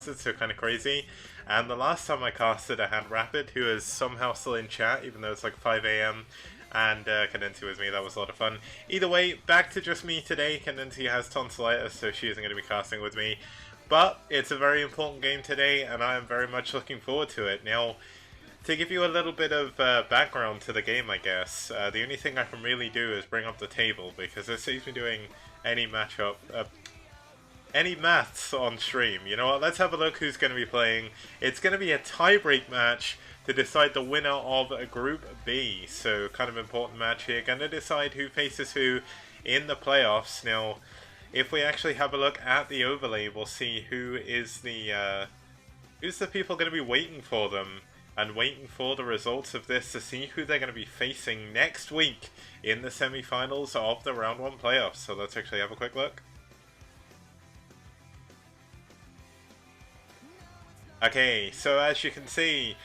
so kind of crazy. And the last time I casted, I had Rapid, who is somehow still in chat, even though it's like 5 a.m. And Kendenti with me. That was a lot of fun. Either way, back to just me today. Kendenti has tonsillitis, so she isn't going to be casting with me. But it's a very important game today, and I am very much looking forward to it. Now, to give you a little bit of background to the game, I guess, the only thing I can really do is bring up the table, because it saves me doing any matchup, any maths on stream. You know what, let's have a look who's going to be playing. It's going to be a tie-break match to decide the winner of Group B, so kind of important match here. Going to decide who faces who in the playoffs. Now, if we actually have a look at the overlay, we'll see who's the people going to be waiting for them and waiting for the results of this to see who they're going to be facing next week in the semi-finals of the Round 1 playoffs. So let's actually have a quick look. Okay, so as you can see,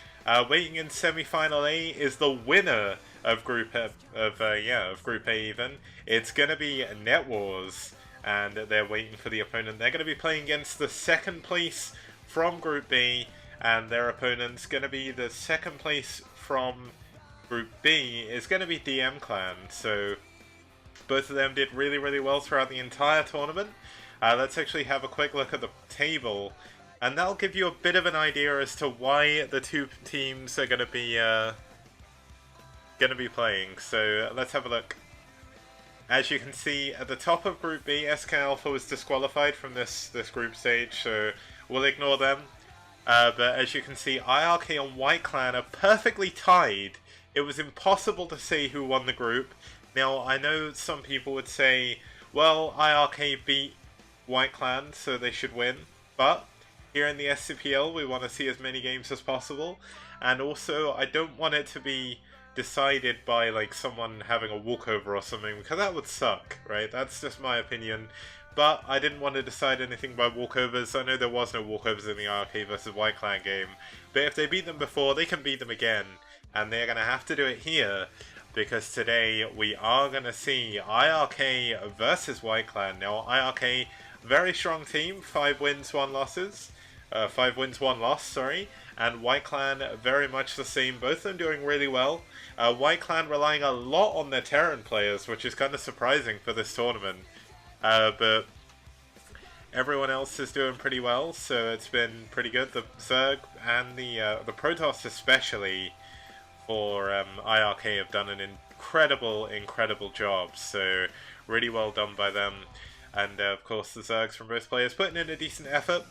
waiting in semi-final A is the winner of Group A even. It's going to be Net Wars, and they're waiting for the opponent. They're going to be playing against the second place from Group B, and their opponent's going to be the second place from Group B is going to be DM Clan. So both of them did really, really well throughout the entire tournament. Let's actually have a quick look at the table, and that'll give you a bit of an idea as to why the two teams are going to be playing. So let's have a look. As you can see, at the top of Group B, SK Alpha was disqualified from this group stage, so we'll ignore them. But as you can see, iRk and White Clan are perfectly tied. It was impossible to say who won the group. Now, I know some people would say, well, iRk beat White Clan, so they should win. But here in the SCPL, we want to see as many games as possible. And also, I don't want it to be decided by like someone having a walkover or something, because that would suck, right? That's just my opinion. But I didn't want to decide anything by walkovers. I know there was no walkovers in the iRk versus White Clan game, but if they beat them before, they can beat them again, and they're going to have to do it here, because today we are going to see iRk versus White Clan. Now, iRk, very strong team, 5 wins, 1 losses. 5 wins, 1 loss, sorry. And White Clan, very much the same. Both of them doing really well. White Clan relying a lot on their Terran players, which is kind of surprising for this tournament. But everyone else is doing pretty well, so it's been pretty good. The Zerg and the Protoss especially for iRk have done an incredible job. So really well done by them. And of course the Zergs from both players putting in a decent effort.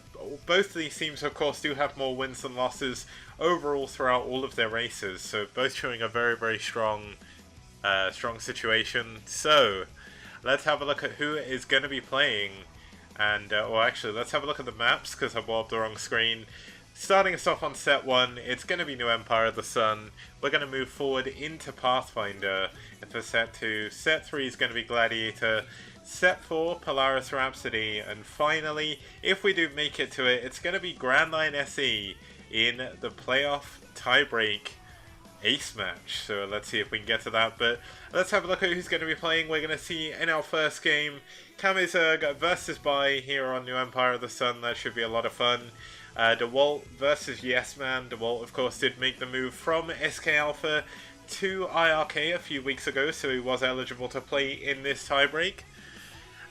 Both of these teams of course do have more wins than losses overall throughout all of their races. So both showing a very strong situation. So let's have a look at who is going to be playing. And well, actually, let's have a look at the maps, because I brought up the wrong screen. Starting us off on set 1, it's going to be New Empire of the Sun. We're going to move forward into Pathfinder for set 2. Set 3 is going to be Gladiator. Set 4, Polaris Rhapsody. And finally, if we do make it to it, it's going to be Grand Line SE in the playoff tiebreak ace match. So let's see if we can get to that, but let's have a look at who's going to be playing. We're going to see in our first game Kamizerg versus Bai here on New Empire of the Sun. That should be a lot of fun. DeWalt versus Yes Man. DeWalt of course did make the move from SK Alpha to iRk a few weeks ago, so he was eligible to play in this tiebreak.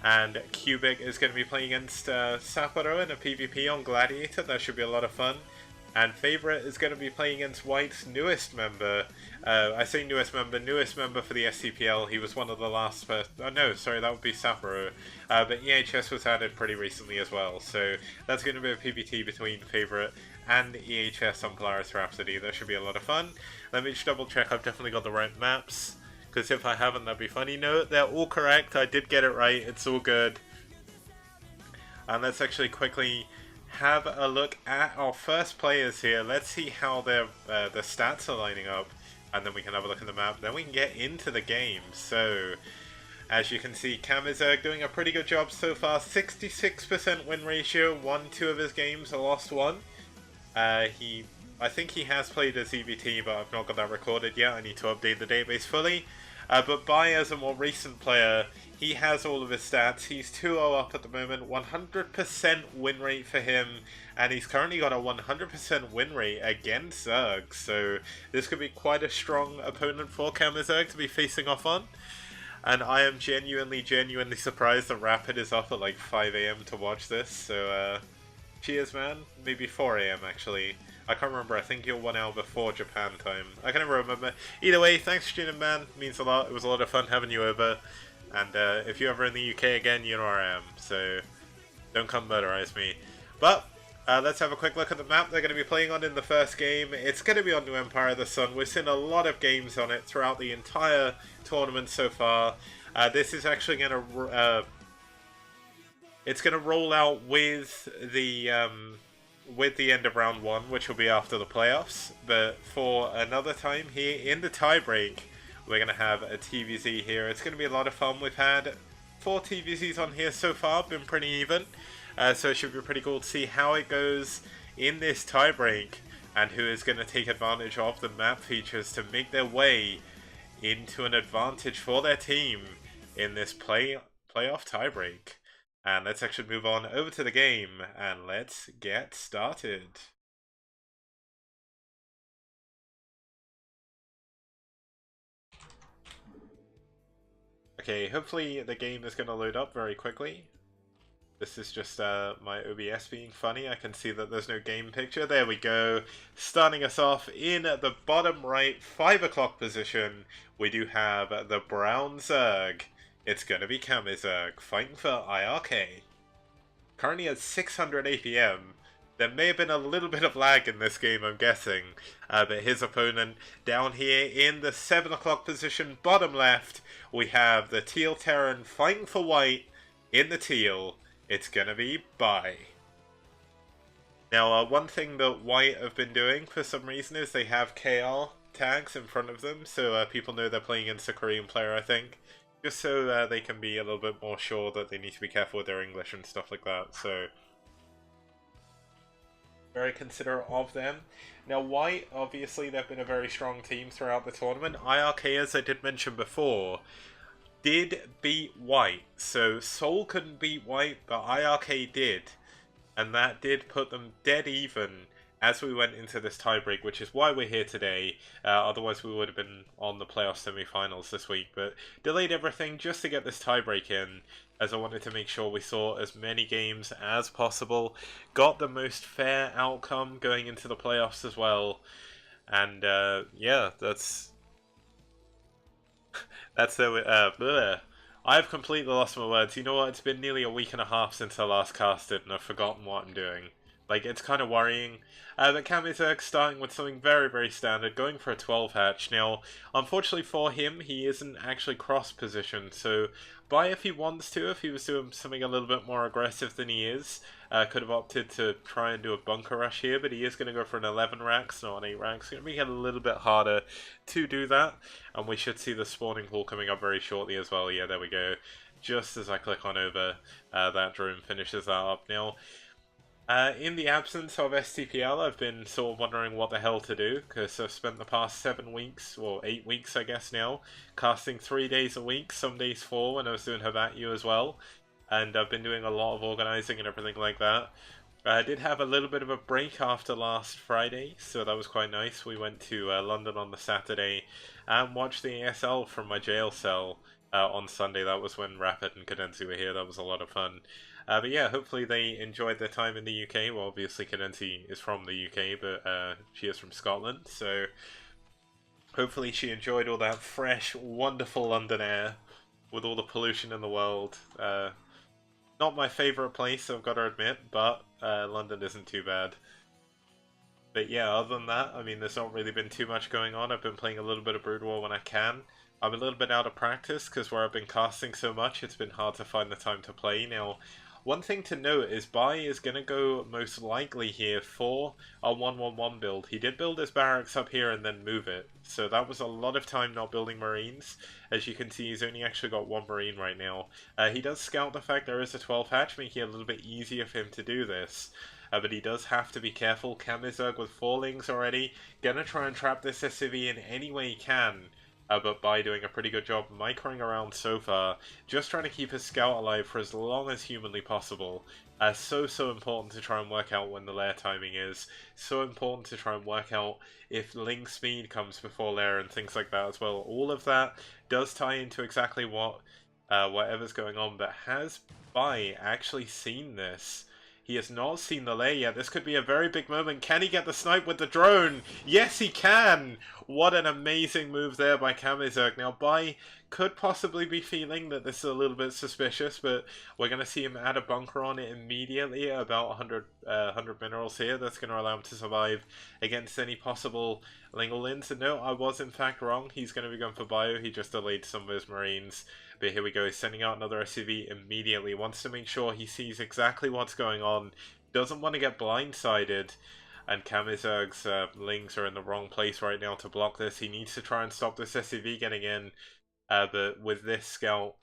And Cubic is going to be playing against Sapporo in a PvP on Gladiator. That should be a lot of fun. And Favorite is going to be playing against White's newest member. I say newest member for the SCPL. He was one of the last no, sorry, that would be Sapporo. But EHS was added pretty recently as well. So that's going to be a PvT between Favorite and EHS on Polaris Rhapsody. That should be a lot of fun. Let me just double check I've definitely got the right maps, because if I haven't, that'd be funny. No, they're all correct. I did get it right. It's all good. And let's actually quickly have a look at our first players here. Let's see how their stats are lining up, and then we can have a look at the map. Then we can get into the game. So, as you can see, Kamizerg doing a pretty good job so far. 66% win ratio. Won 2 of his games. Lost 1. I think he has played as EVT, but I've not got that recorded yet. I need to update the database fully. But Bai, as a more recent player, he has all of his stats. He's 2-0 up at the moment, 100% win rate for him, and he's currently got a 100% win rate against Zerg, so this could be quite a strong opponent for Kamizerg to be facing off on. And I am genuinely surprised that Rapid is up at like 5 AM to watch this, so cheers man, maybe 4 AM actually. I can't remember, I think you're 1 hour before Japan time. I can never remember. Either way, thanks for tuning in, man. It means a lot. It was a lot of fun having you over. And if you're ever in the UK again, you know where I am. So don't come murderize me. But let's have a quick look at the map they're going to be playing on in the first game. It's going to be on New Empire of the Sun. We've seen a lot of games on it throughout the entire tournament so far. This is actually going to... it's going to roll out with the end of round 1, which will be after the playoffs. But for another time here in the tiebreak, we're going to have a TVZ here. It's going to be a lot of fun. We've had 4 TVZs on here so far, been pretty even. So it should be pretty cool to see how it goes in this tiebreak and who is going to take advantage of the map features to make their way into an advantage for their team in this playoff tiebreak. And let's actually move on over to the game and let's get started. Okay, hopefully the game is going to load up very quickly. This is just my OBS being funny. I can see that there's no game picture. There we go. Starting us off in the bottom right 5 o'clock position, we do have the Brown Zerg. It's going to be Kamizerg fighting for iRk. Currently at 600 APM. There may have been a little bit of lag in this game, I'm guessing. But his opponent down here in the 7 o'clock position, bottom left, we have the Teal Terran fighting for white in the teal. It's gonna be Bai. Now, one thing that white have been doing for some reason is they have KR tags in front of them, so people know they're playing against a Korean player, I think. Just so they can be a little bit more sure that they need to be careful with their English and stuff like that, so... very considerate of them. Now, white, obviously, they've been a very strong team throughout the tournament. iRk, as I did mention before, did beat white. So Seoul couldn't beat white, but iRk did. And that did put them dead even as we went into this tiebreak, which is why we're here today. Otherwise we would have been on the playoff semi-finals this week, but delayed everything just to get this tiebreak in, as I wanted to make sure we saw as many games as possible, got the most fair outcome going into the playoffs as well. And yeah, that's the I've completely lost my words. You know what? It's been nearly a week and a half since I last casted, and I've forgotten what I'm doing. Like, it's kind of worrying. But Kamizerg starting with something very, very standard, going for a 12 hatch. Now, unfortunately for him, he isn't actually cross-positioned, so Bai, if he wants to, if he was doing something a little bit more aggressive than he is, could have opted to try and do a bunker rush here, but he is going to go for an 11 racks, not an 8 racks. It's going to make it a little bit harder to do that, and we should see the spawning hall coming up very shortly as well. Yeah, there we go. Just as I click on over, that drone finishes that up. Now, in the absence of STPL, I've been sort of wondering what the hell to do, because I've spent the past 7 weeks, or 8 weeks I guess now, casting 3 days a week, some days 4 when I was doing Habatyu as well, and I've been doing a lot of organising and everything like that. I did have a little bit of a break after last Friday, so that was quite nice. We went to London on the Saturday and watched the ASL from my jail cell on Sunday. That was when Rapid and Cadency were here. That was a lot of fun. But yeah, hopefully they enjoyed their time in the UK. Well, obviously Cadency is from the UK, but she is from Scotland, so hopefully she enjoyed all that fresh, wonderful London air with all the pollution in the world. Not my favourite place, I've got to admit, but London isn't too bad. But yeah, other than that, I mean, there's not really been too much going on. I've been playing a little bit of Brood War when I can. I'm a little bit out of practice, because where I've been casting so much, it's been hard to find the time to play. Now, one thing to note is Bai is going to go most likely here for a 1-1-1 build. He did build his barracks up here and then move it, so that was a lot of time not building Marines. As you can see, he's only actually got 1 Marine right now. He does scout the fact there is a 12 hatch, making it a little bit easier for him to do this. But he does have to be careful. Kamizerg with 4 lings already, gonna try and trap this SCV in any way he can. but Bai doing a pretty good job microing around so far, just trying to keep his scout alive for as long as humanly possible. So important to try and work out when the lair timing is. So important to try and work out if Ling speed comes before lair and things like that as well. All of that does tie into exactly whatever's going on, but has Bai actually seen this? He has not seen the lair yet. This could be a very big moment. Can he get the snipe with the drone? Yes, he can! What an amazing move there by Kamizerg. Now, Bai could possibly be feeling that this is a little bit suspicious, but we're going to see him add a bunker on it immediately, about 100 minerals here. That's going to allow him to survive against any possible Lingolins. And no, I was in fact wrong. He's going to be going for bio. He just delayed some of his marines. But here we go, he's sending out another SCV immediately. Wants to make sure he sees exactly what's going on. Doesn't want to get blindsided. And Kamizerg's Lings are in the wrong place right now to block this. He needs to try and stop this SCV getting in. But with this scout,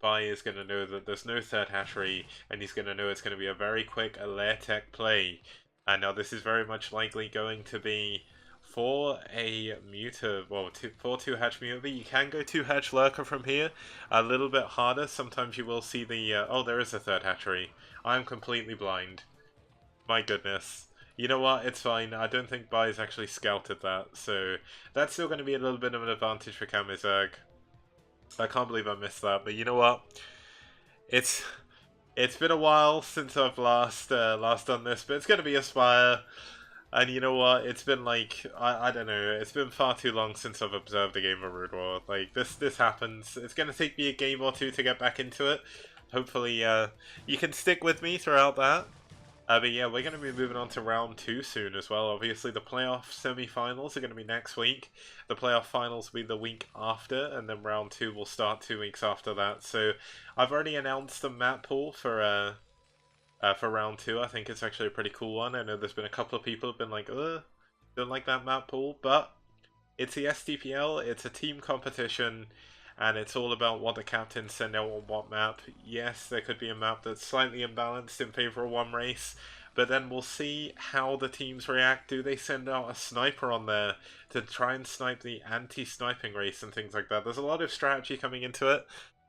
Bai is going to know that there's no third hatchery. And he's going to know it's going to be a very quick lair tech play. And now this is very much likely going to be for a muta, well, for 2-hatch muta. You can go 2-hatch lurker from here. A little bit harder. Sometimes you will see the... oh, there is a third hatchery. I'm completely blind. My goodness. You know what? It's fine. I don't think Bai's actually scouted that. So that's still going to be a little bit of an advantage for Kamizerg. I can't believe I missed that. But you know what? It's been a while since I've last done this. But it's going to be Aspire. And you know what? It's been like, I don't know, it's been far too long since I've observed a game of Brood War. Like, this happens. It's going to take me a game or two to get back into it. Hopefully, you can stick with me throughout that. But yeah, we're going to be moving on to round 2 soon as well. Obviously, the playoff semi-finals are going to be next week. The playoff finals will be the week after, and then round 2 will start 2 weeks after that. So, I've already announced the map pool for round 2. I think it's actually a pretty cool one. I know there's been a couple of people who've been like, ugh, don't like that map pool, but it's the SDPL, it's a team competition, and it's all about what the captains send out on what map. Yes, there could be a map that's slightly imbalanced in favor of one race, but then we'll see how the teams react. Do they send out a sniper on there to try and snipe the anti-sniping race and things like that? There's a lot of strategy coming into it.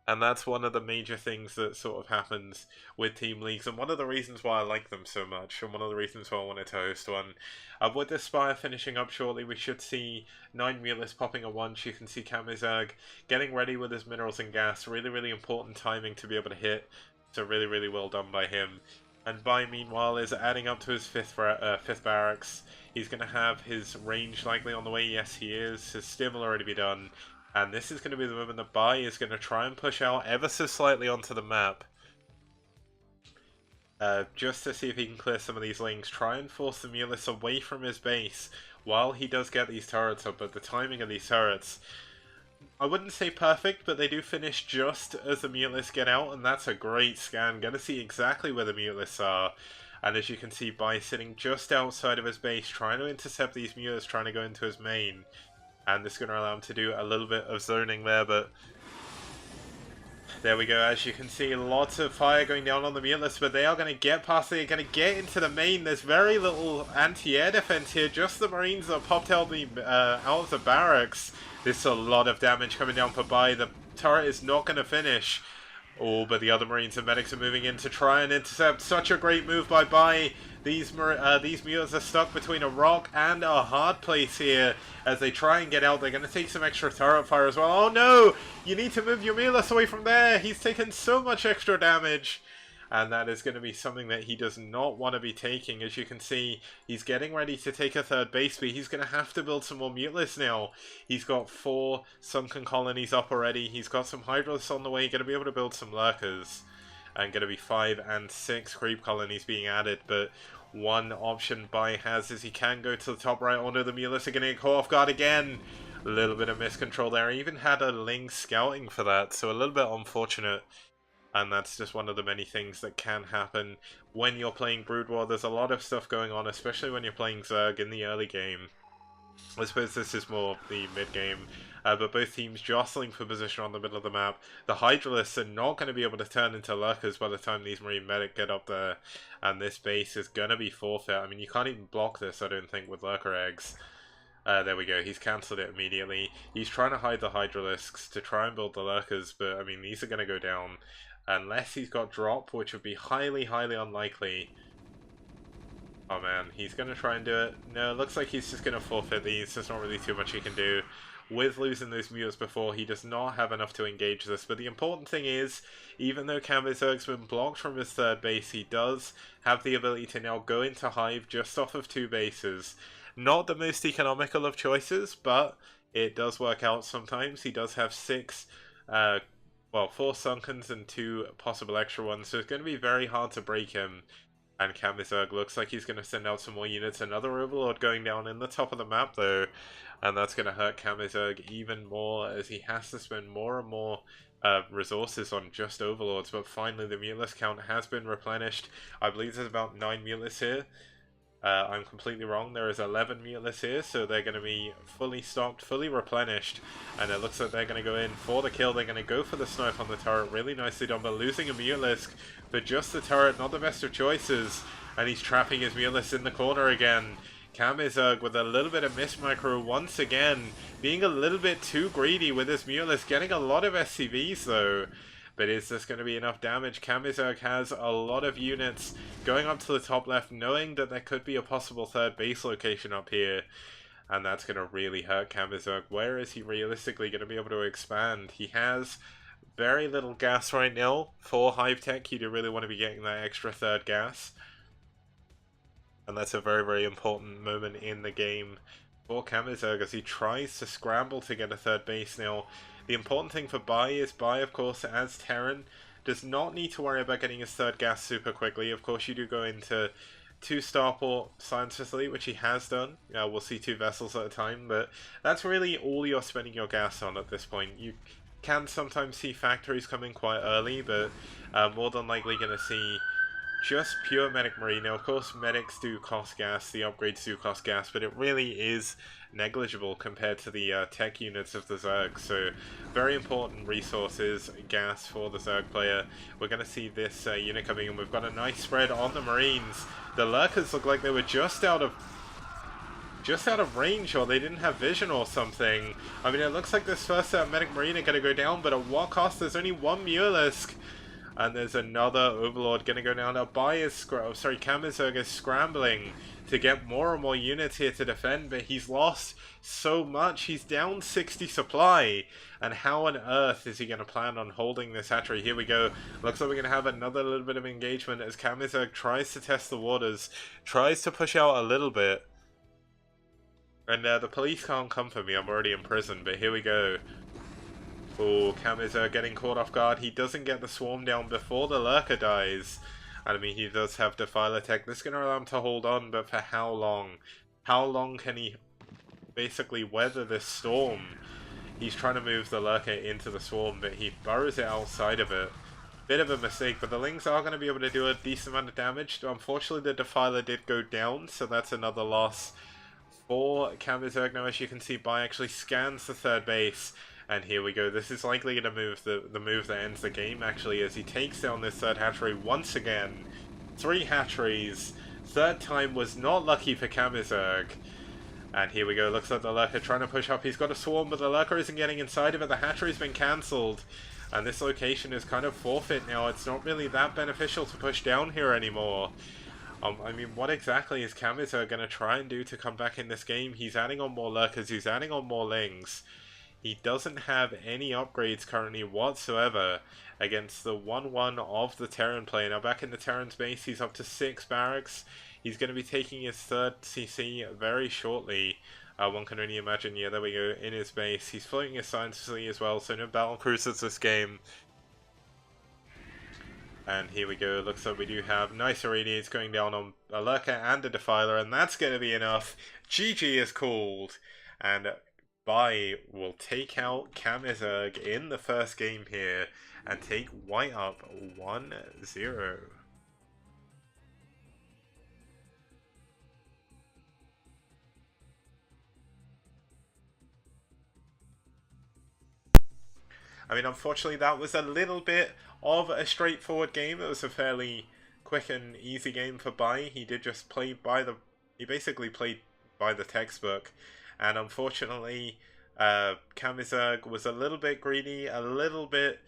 And that's one of the major things that sort of happens with team leagues, and one of the reasons why I like them so much, and one of the reasons why I wanted to host one. With the Spire finishing up shortly, we should see 9 Mulis popping at once. You can see Kamizerg getting ready with his minerals and gas. Really, really important timing to be able to hit. So really well done by him. And Bai, meanwhile, is adding up to his 5th barracks. He's going to have his range likely on the way. Yes, he is. His stim will already be done. And this is going to be the moment that Bai is going to try and push out ever so slightly onto the map. Just to see if he can clear some of these links. Try and force the Mulis away from his base while he does get these turrets up. But the timing of these turrets, I wouldn't say perfect, but they do finish just as the Mulis get out. And that's a great scan. Going to see exactly where the Mulis are. And as you can see, Bai sitting just outside of his base, trying to intercept these Mulis, trying to go into his main. And this is going to allow him to do a little bit of zoning there, but there we go. As you can see, lots of fire going down on the Mulis, but they are going to get past it. They're going to get into the main. There's very little anti-air defense here. Just the Marines that popped out of the barracks. There's a lot of damage coming down for Bai. The turret is not going to finish. Oh, but the other Marines and medics are moving in to try and intercept. Such a great move by Bai. These Mules are stuck between a rock and a hard place here as they try and get out. They're going to take some extra turret fire as well. Oh no! You need to move your Mules away from there! He's taken so much extra damage. And that is going to be something that he does not want to be taking. As you can see, he's getting ready to take a third base, but he's going to have to build some more Mules now. He's got 4 sunken colonies up already. He's got some Hydros on the way. Going to be able to build some Lurkers. And going to be 5 and 6 creep colonies being added, but one option Bai has is he can go to the top right. Oh no, the Mulis are going to get caught off guard again. A little bit of miscontrol there. I even had a Ling scouting for that, so a little bit unfortunate. And that's just one of the many things that can happen when you're playing Brood War. There's a lot of stuff going on, especially when you're playing Zerg in the early game. I suppose this is more the mid-game. But both teams jostling for position on the middle of the map. The Hydralisks are not going to be able to turn into Lurkers by the time these Marine Medic get up there. And this base is going to be forfeit. I mean, you can't even block this, I don't think, with Lurker eggs. There we go, he's cancelled it immediately. He's trying to hide the Hydralisks to try and build the Lurkers, but I mean, these are going to go down. Unless he's got drop, which would be highly, highly unlikely. Oh man, he's going to try and do it. No, it looks like he's just going to forfeit these. There's not really too much he can do. With losing those mutants before, he does not have enough to engage this. But the important thing is, even though Kamizerg's been blocked from his third base, he does have the ability to now go into Hive just off of 2 bases. Not the most economical of choices, but it does work out sometimes. He does have 4 Sunkens and 2 possible extra ones, so it's going to be very hard to break him. And Kamizerg looks like he's going to send out some more units. Another Overlord going down in the top of the map, though. And that's going to hurt Kamizerg even more, as he has to spend more and more resources on just Overlords. But finally, the Mutalist count has been replenished. I believe there's about 9 Mutalists here. I'm completely wrong. There is 11 Mutalists here, so they're going to be fully stocked, fully replenished. And it looks like they're going to go in for the kill. They're going to go for the snipe on the turret. Really nicely done, but losing a Mutalisk for just the turret, not the best of choices. And he's trapping his Mutalisk in the corner again. Kamizerg with a little bit of miss micro once again, being a little bit too greedy with his Mutalisk, getting a lot of SCVs though. But is this going to be enough damage? Kamizerg has a lot of units going up to the top left, knowing that there could be a possible third base location up here. And that's going to really hurt Kamizerg. Where is he realistically going to be able to expand? He has very little gas right now for Hive Tech. You do really want to be getting that extra third gas. And that's a very, very important moment in the game for Kamizerg as he tries to scramble to get a third base now. The important thing for Bai is Bai, of course, as Terran, does not need to worry about getting his third gas super quickly. Of course, you do go into 2 Starport Science Facility, which he has done. We'll see 2 vessels at a time, but that's really all you're spending your gas on at this point. You can sometimes see factories come in quite early, but more than likely going to see just pure medic marine. Now, of course, medics do cost gas, the upgrades do cost gas, but it really is negligible compared to the tech units of the Zerg. So, very important resources, gas for the Zerg player. We're going to see this unit coming in. We've got a nice spread on the Marines. The Lurkers look like they were just out of range, or they didn't have vision or something. I mean, it looks like this first medic marine are going to go down, but at what cost? There's only 1 Mutalisk. And there's another Overlord going to go down. Now, Kamizerg is scrambling to get more and more units here to defend, but he's lost so much. He's down 60 supply. And how on earth is he going to plan on holding this hatchery? Here we go. Looks like we're going to have another little bit of engagement as Kamizerg tries to test the waters, tries to push out a little bit. And the police can't come for me. I'm already in prison, but here we go. Oh, Kamizerg getting caught off guard. He doesn't get the swarm down before the Lurker dies. And I mean, he does have Defiler Tech. This is going to allow him to hold on, but for how long? How long can he basically weather this storm? He's trying to move the Lurker into the swarm, but he burrows it outside of it. Bit of a mistake, but the Lings are going to be able to do a decent amount of damage. Unfortunately, the Defiler did go down, so that's another loss for Kamizerg. Now, as you can see, Bai actually scans the third base. And here we go. This is likely going to move the move that ends the game, actually, as he takes down this third hatchery once again. 3 hatcheries. Third time was not lucky for Kamizerg. And here we go. Looks like the Lurker trying to push up. He's got a swarm, but the Lurker isn't getting inside of it. The hatchery's been cancelled. And this location is kind of forfeit now. It's not really that beneficial to push down here anymore. I mean, what exactly is Kamizerg going to try and do to come back in this game? He's adding on more Lurkers. He's adding on more Lings. He doesn't have any upgrades currently whatsoever against the 1-1 of the Terran player. Now back in the Terran's base, he's up to 6 barracks. He's going to be taking his 3rd CC very shortly. One can only imagine. Yeah, there we go, in his base. He's floating his science facility as well, so no battle cruisers this game. And here we go. Looks like we do have nice irradiates going down on a Lurker and a Defiler, and that's going to be enough. GG is called. And Bai will take out Kamizerg in the first game here and take White up 1-0. I mean, unfortunately, that was a little bit of a straightforward game. It was a fairly quick and easy game for Bai. He did just play by the... He basically played by the textbook. and unfortunately, Kamizerg was a little bit greedy, a little bit,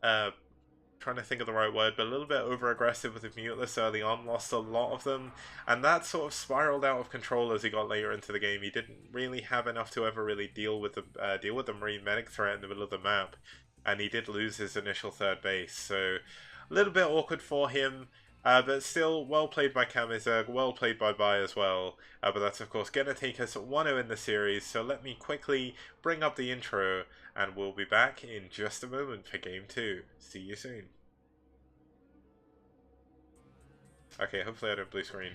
trying to think of the right word, but a little bit over-aggressive with the muteless early on, lost a lot of them, and that sort of spiraled out of control as he got later into the game. He didn't really have enough to ever really deal with the Marine Medic threat in the middle of the map, and he did lose his initial third base, so a little bit awkward for him. But still, well played by Kamizerg, well played by Bai as well. But that's of course going to take us 1-0 in the series, so let me quickly bring up the intro, and we'll be back in just a moment for Game 2. See you soon. Okay, hopefully I don't blue screen.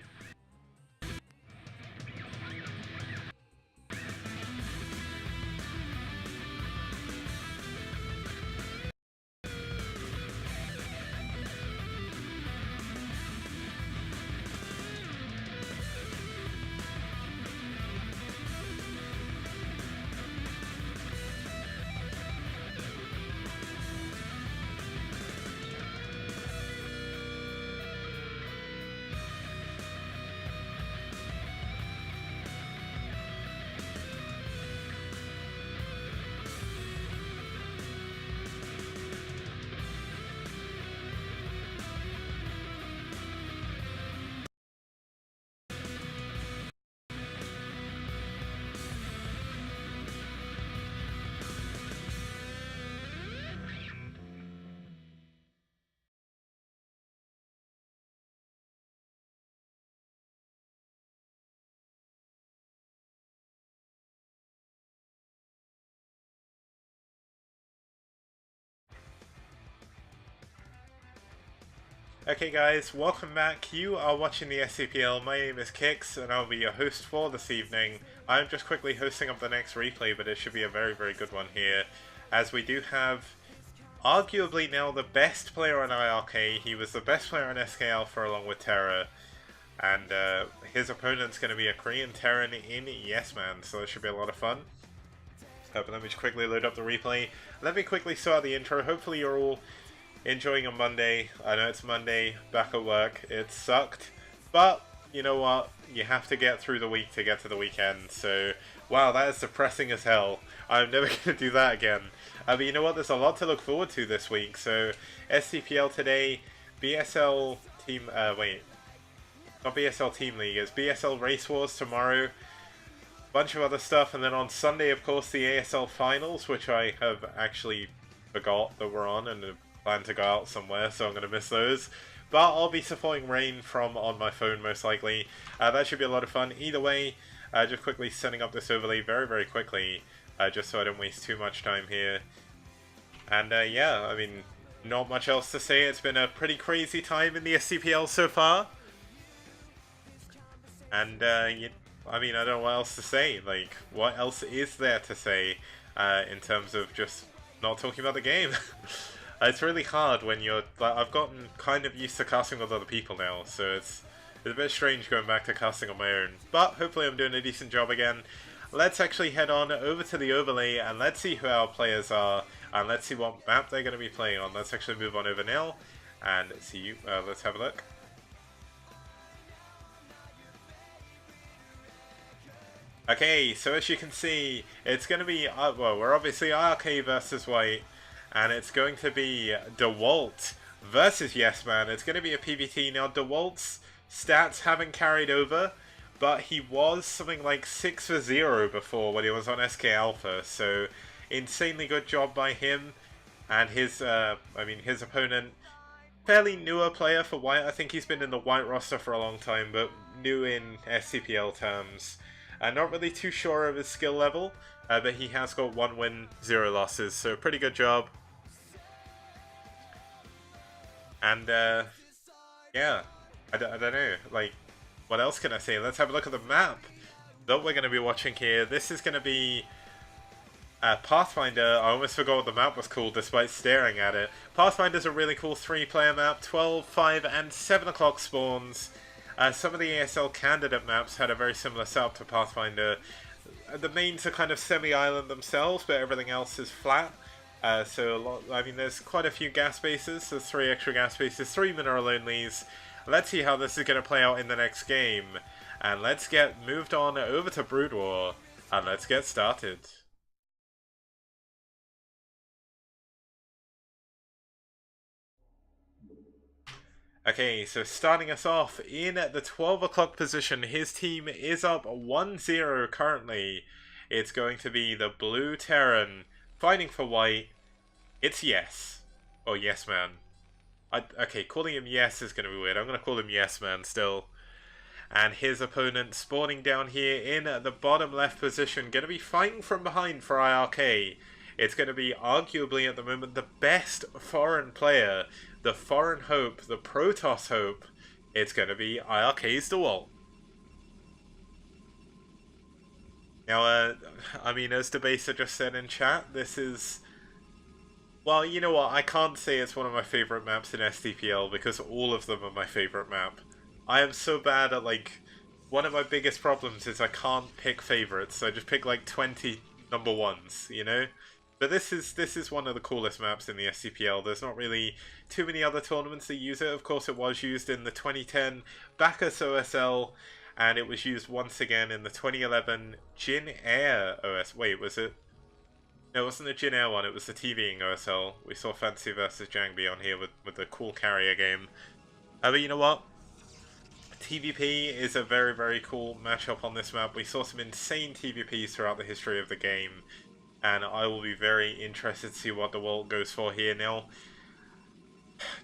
Okay guys, welcome back. You are watching the SCPL. My name is Kix and I'll be your host for this evening. I'm just quickly hosting up the next replay, but it should be a very, very good one here, as we do have arguably now the best player on iRk. He was the best player on SK Alpha along with Terra, and his opponent's going to be a Korean Terran in Yes Man, so it should be a lot of fun. But let me just quickly load up the replay. Let me quickly start the intro. Hopefully you're all enjoying a Monday. I know it's Monday, back at work. It sucked, but you know what? You have to get through the week to get to the weekend. So, wow, that is depressing as hell. I'm never going to do that again. But you know what? There's a lot to look forward to this week. So, SCPL today, BSL team. Wait, not BSL Team League. It's BSL Race Wars tomorrow. Bunch of other stuff, and then on Sunday, of course, the ASL Finals, which I have actually forgot that we're on and plan to go out somewhere, so I'm going to miss those. But I'll be supporting Rain from on my phone, most likely. That should be a lot of fun. Either way, just quickly setting up this overlay very, very quickly, just so I don't waste too much time here. And yeah, I mean, not much else to say. It's been a pretty crazy time in the SCPL so far. And, I mean, I don't know what else to say. Like, what else is there to say in terms of just not talking about the game? It's really hard when you're, like, I've gotten kind of used to casting with other people now, so it's a bit strange going back to casting on my own. But hopefully I'm doing a decent job again. Let's actually head on over to the overlay and let's see who our players are, and let's see what map they're going to be playing on. Let's actually move on over now and see you. Let's have a look. Okay, so as you can see, it's going to be, well, we're obviously iRk versus White. And it's going to be DeWalt versus Yes Man. It's going to be a PvT. Now, DeWalt's stats haven't carried over, but he was something like 6 for 0 before when he was on SK Alpha. So, insanely good job by him. And his, I mean, his opponent, fairly newer player for White. I think he's been in the White roster for a long time, but new in SCPL terms. Not really too sure of his skill level, but he has got 1 win, 0 losses, so pretty good job. And, yeah, I don't know, like, what else can I say? Let's have a look at the map that we're going to be watching here. This is going to be Pathfinder. I almost forgot what the map was called despite staring at it. Pathfinder's a really cool 3-player map, 12, 5, and 7 o'clock spawns. Some of the ASL candidate maps had a very similar setup to Pathfinder. The mains are kind of semi-island themselves, but everything else is flat. So, a lot, I mean, there's quite a few gas bases. There's 3 extra gas bases, 3 mineral onlys. Let's see how this is going to play out in the next game. And let's get moved on over to Brood War. And let's get started. Okay, so starting us off in the 12 o'clock position, his team is up 1-0 currently. It's going to be the Blue Terran fighting for white. It's Yes. Or Yes Man. Okay, calling him Yes is going to be weird. I'm going to call him Yes Man still. And his opponent spawning down here in the bottom left position, going to be fighting from behind for iRk. It's going to be arguably at the moment the best foreign player, the foreign hope, the Protoss hope. It's going to be iRk's DeWalt. Now, I mean, as Debaser just said in chat, this is... Well, you know what, I can't say it's one of my favourite maps in STPL because all of them are my favourite map. I am so bad at, like... One of my biggest problems is I can't pick favourites, so I just pick like 20 number ones, you know? But this is one of the coolest maps in the SCPL. There's not really too many other tournaments that use it. Of course, it was used in the 2010 Bacchus OSL, and it was used once again in the 2011 Jin Air OS. Wait, was it? No, it wasn't the Jin Air one. It was the TVing OSL. We saw Fancy versus Jangbi on here with the cool carrier game. But you know what? TVP is a very, very cool matchup on this map. We saw some insane TVPs throughout the history of the game, and I will be very interested to see what DeWalt goes for here. Now,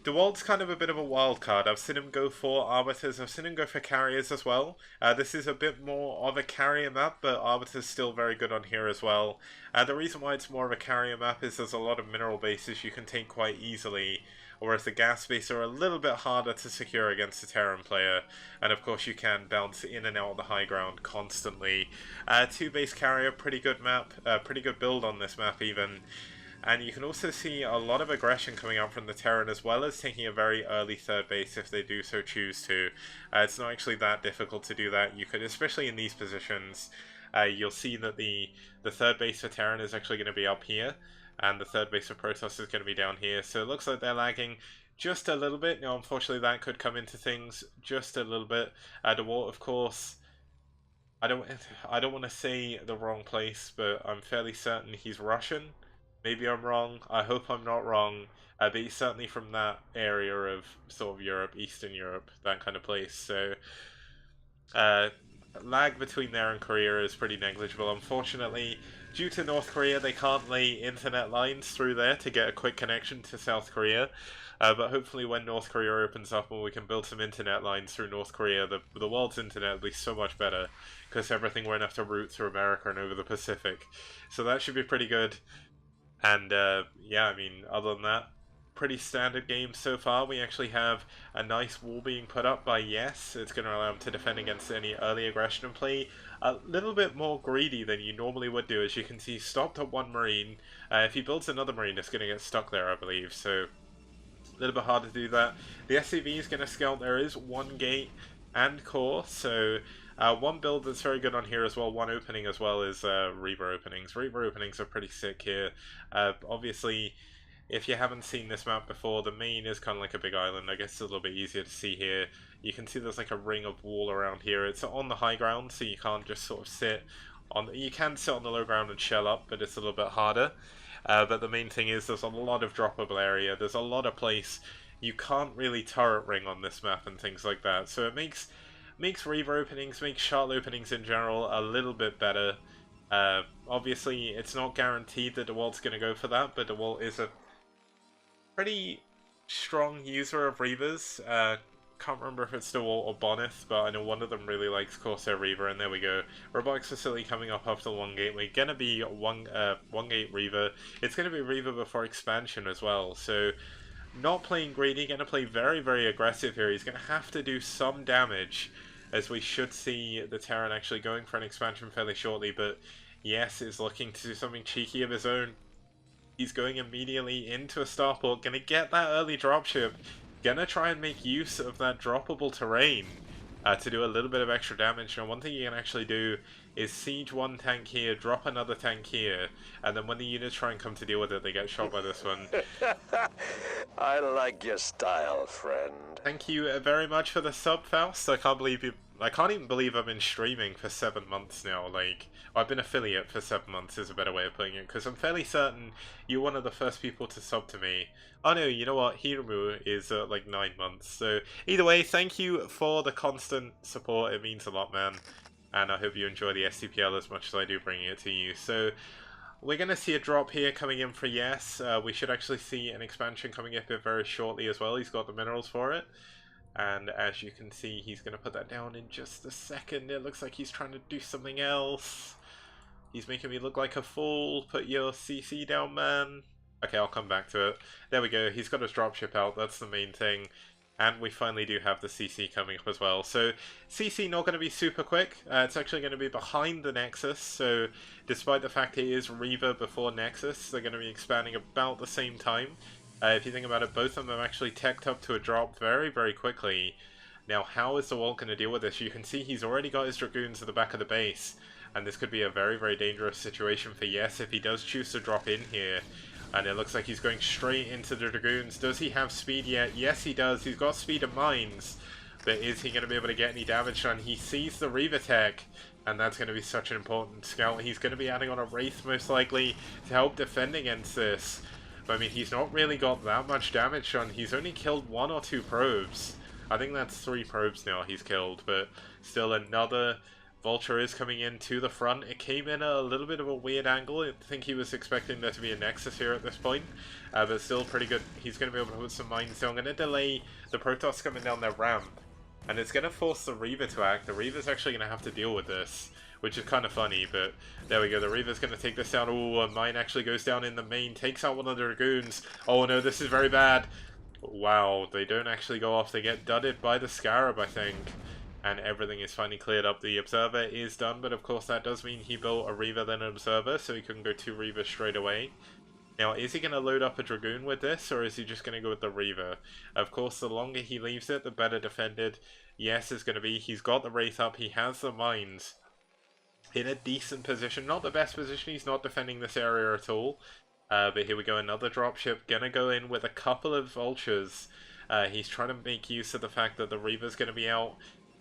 DeWalt's kind of a bit of a wild card. I've seen him go for Arbiters, I've seen him go for Carriers as well. This is a bit more of a carrier map, but Arbiter's still very good on here as well. The reason why it's more of a carrier map is there's a lot of mineral bases you can take quite easily, whereas the gas bases are a little bit harder to secure against a Terran player, and of course you can bounce in and out of the high ground constantly. 2-base carrier, pretty good map, pretty good build on this map even. And you can also see a lot of aggression coming out from the Terran, as well as taking a very early third base if they do so choose to. It's not actually that difficult to do that. You could, especially in these positions, you'll see that the third base for Terran is actually going to be up here, and the third base for Protoss is going to be down here. So it looks like they're lagging just a little bit. Now, unfortunately, that could come into things just a little bit. DeWalt, of course, I don't want to say the wrong place, but I'm fairly certain he's Russian. Maybe I'm wrong. I hope I'm not wrong. But he's certainly from that area of sort of Europe, Eastern Europe, that kind of place. So, lag between there and Korea is pretty negligible. Unfortunately, due to North Korea, they can't lay internet lines through there to get a quick connection to South Korea. But hopefully when North Korea opens up and we can build some internet lines through North Korea, the world's internet will be so much better, because everything won't have to route through America and over the Pacific. So that should be pretty good. And yeah, I mean, other than that, pretty standard game so far. We actually have a nice wall being put up by Yes. It's going to allow him to defend against any early aggression and play a little bit more greedy than you normally would do. As you can see, stopped at one Marine. If he builds another Marine, it's going to get stuck there, I believe. So a little bit hard to do that. The SCV is going to scout. There is one gate and core, so one build that's very good on here as well, one opening as well, is Reaver openings. Reaver openings are pretty sick here. Obviously, if you haven't seen this map before, the main is kind of like a big island. I guess it's a little bit easier to see here. You can see there's like a ring of wall around here. It's on the high ground, so you can't just sort of sit on... You can sit on the low ground and shell up, but it's a little bit harder. But the main thing is there's a lot of droppable area. There's a lot of place. You can't really turret ring on this map and things like that. So it makes Reaver openings, makes shot openings in general a little bit better. Obviously, it's not guaranteed that DeWalt's going to go for that, but DeWalt is a pretty strong user of Reavers. Can't remember if it's DeWalt or Bonneth, but I know one of them really likes Corsair Reaver, and there we go. Robotics facility coming up after one gate. We're going to be one gate Reaver. It's going to be Reaver before expansion as well, so... Not playing greedy, going to play very, very aggressive here. He's going to have to do some damage, as we should see the Terran actually going for an expansion fairly shortly, but Yes is looking to do something cheeky of his own. He's going immediately into a starport, going to get that early dropship, going to try and make use of that droppable terrain to do a little bit of extra damage. Now, one thing you can actually do is siege one tank here, drop another tank here, and then when the units try and come to deal with it, they get shot by this one. I like your style, friend. Thank you very much for the sub, Faust. I can't believe you I can't even believe I've been streaming for 7 months now. Like, I've been affiliate for 7 months is a better way of putting it, because I'm fairly certain you're one of the first people to sub to me. Oh no, you know what? Hiromu is like 9 months. So either way, thank you for the constant support. It means a lot, man. And I hope you enjoy the SCPL as much as I do bringing it to you. So we're going to see a drop here coming in for Yes. We should actually see an expansion coming up here very shortly as well. He's got the minerals for it. And as you can see, he's going to put that down in just a second. It looks like he's trying to do something else. He's making me look like a fool. Put your CC down, man. Okay, I'll come back to it. There we go. He's got his dropship out. That's the main thing. And we finally do have the CC coming up as well. So, CC not going to be super quick. It's actually going to be behind the Nexus. So, despite the fact it is Reaver before Nexus, they're going to be expanding about the same time. If you think about it, both of them have actually teched up to a drop very, very quickly. Now, how is the Walt going to deal with this? You can see he's already got his Dragoons at the back of the base. And this could be a very, very dangerous situation for Yes if he does choose to drop in here. And it looks like he's going straight into the Dragoons. Does he have speed yet? Yes, he does. He's got speed and mines. But is he going to be able to get any damage done? He sees the Reaver tech. And that's going to be such an important scout. He's going to be adding on a Wraith most likely to help defend against this. But I mean, he's not really got that much damage done. He's only killed 1 or 2 probes. I think that's 3 probes now he's killed. But still another Vulture is coming in to the front. It came in a little bit of a weird angle. I think he was expecting there to be a Nexus here at this point. But still pretty good. He's going to be able to put some mines down. I'm going to delay the Protoss coming down their ramp. And it's going to force the Reaver to act. The Reaver's actually going to have to deal with this, which is kind of funny. But there we go. The Reaver's going to take this down. Oh, a mine actually goes down in the main. Takes out one of the Dragoons. Oh no, this is very bad. Wow, they don't actually go off. They get dudded by the Scarab, I think. And everything is finally cleared up. The Observer is done, but of course that does mean he built a Reaver then an Observer, so he couldn't go 2 Reavers straight away. Now, is he going to load up a Dragoon with this, or is he just going to go with the Reaver? Of course, the longer he leaves it, the better defended Yes is going to be. He's got the Wraith up, he has the mines in a decent position. Not the best position, he's not defending this area at all. But here we go, another dropship. Going to go in with a couple of Vultures. He's trying to make use of the fact that the Reaver's going to be out.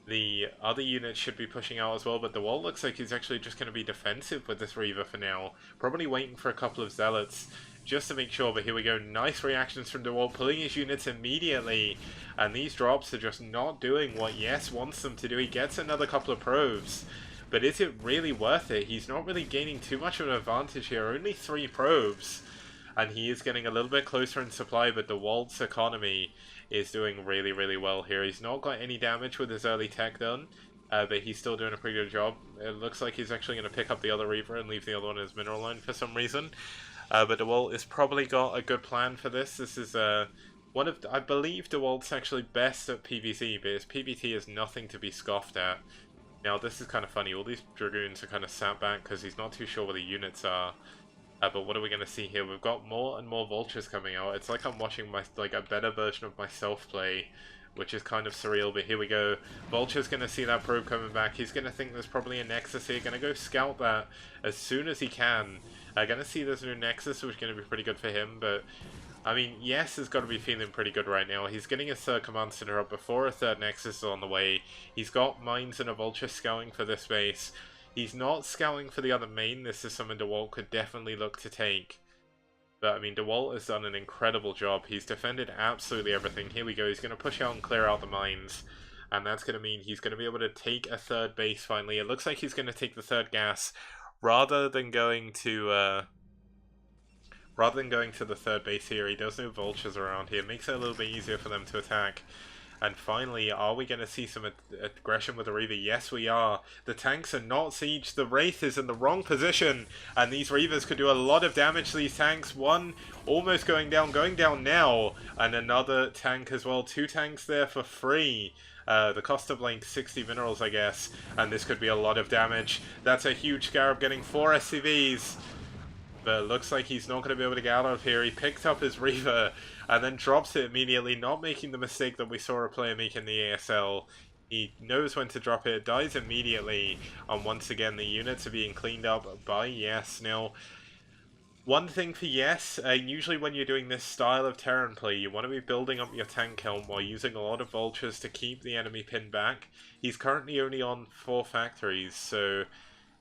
The other units should be pushing out as well, but the wall looks like he's actually just going to be defensive with this Reaver for now. Probably waiting for a couple of Zealots just to make sure, but here we go. Nice reactions from DeWalt, pulling his units immediately, and these drops are just not doing what Yes wants them to do. He gets another couple of probes, but is it really worth it? He's not really gaining too much of an advantage here, only 3 probes, and he is getting a little bit closer in supply, but DeWalt's economy is doing really, really well here. He's not got any damage with his early tech done, but he's still doing a pretty good job. It looks like he's actually going to pick up the other Reaver and leave the other one in his mineral line for some reason. But DeWalt has probably got a good plan for this. This is one of, I believe DeWalt's actually best at PvZ, but his PvT is nothing to be scoffed at. Now this is kind of funny. All these Dragoons are kind of sat back because he's not too sure where the units are. But what are we going to see here? We've got more and more Vultures coming out. It's like I'm watching a better version of myself play, which is kind of surreal. But here we go. Vulture's going to see that probe coming back. He's going to think there's probably a Nexus here. Going to go scout that as soon as he can. Going to see there's no Nexus, which is going to be pretty good for him. But, I mean, Yes has got to be feeling pretty good right now. He's getting his 3rd Command Center up before a 3rd Nexus is on the way. He's got mines and a Vulture scouting for this base. He's not scouting for the other main. This is something DeWalt could definitely look to take. But, I mean, DeWalt has done an incredible job. He's defended absolutely everything. Here we go. He's going to push out and clear out the mines. And that's going to mean he's going to be able to take a 3rd base finally. It looks like he's going to take the 3rd gas rather than going to the 3rd base here. He does no Vultures around here. Makes it a little bit easier for them to attack. And finally, are we going to see some aggression with the Reaver? Yes, we are. The tanks are not sieged. The Wraith is in the wrong position. And these Reavers could do a lot of damage to these tanks. One almost going down now. And another tank as well. 2 tanks there for free. The cost of like 60 minerals, I guess. And this could be a lot of damage. That's a huge Scarab getting 4 SCVs. But it looks like he's not going to be able to get out of here. He picked up his Reaver and then drops it immediately, not making the mistake that we saw a player make in the ASL. He knows when to drop it, dies immediately, and once again the units are being cleaned up by Yes. Now, One thing for yes, usually when you're doing this style of Terran play, you want to be building up your tank count while using a lot of vultures to keep the enemy pinned back. He's currently only on 4 factories, so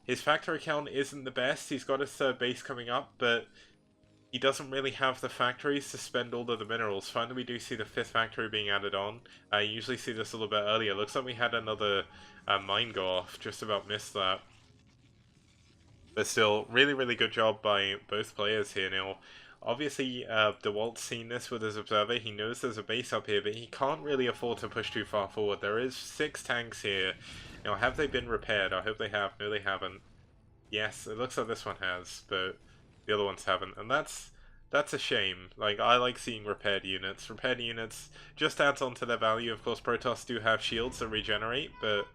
his factory count isn't the best. He's got his third base coming up, but he doesn't really have the factories to spend all of the minerals. Finally, we do see the 5th factory being added on. I usually see this a little bit earlier. Looks like we had another mine go off. Just about missed that. But still, really, really good job by both players here. Now, obviously, DeWalt's seen this with his observer. He knows there's a base up here, but he can't really afford to push too far forward. There is 6 tanks here. Now, have they been repaired? I hope they have. No, they haven't. Yes, it looks like this one has, but the other ones haven't. And that's a shame. Like, I like seeing repaired units. Repaired units just adds on to their value. Of course, Protoss do have shields that regenerate, but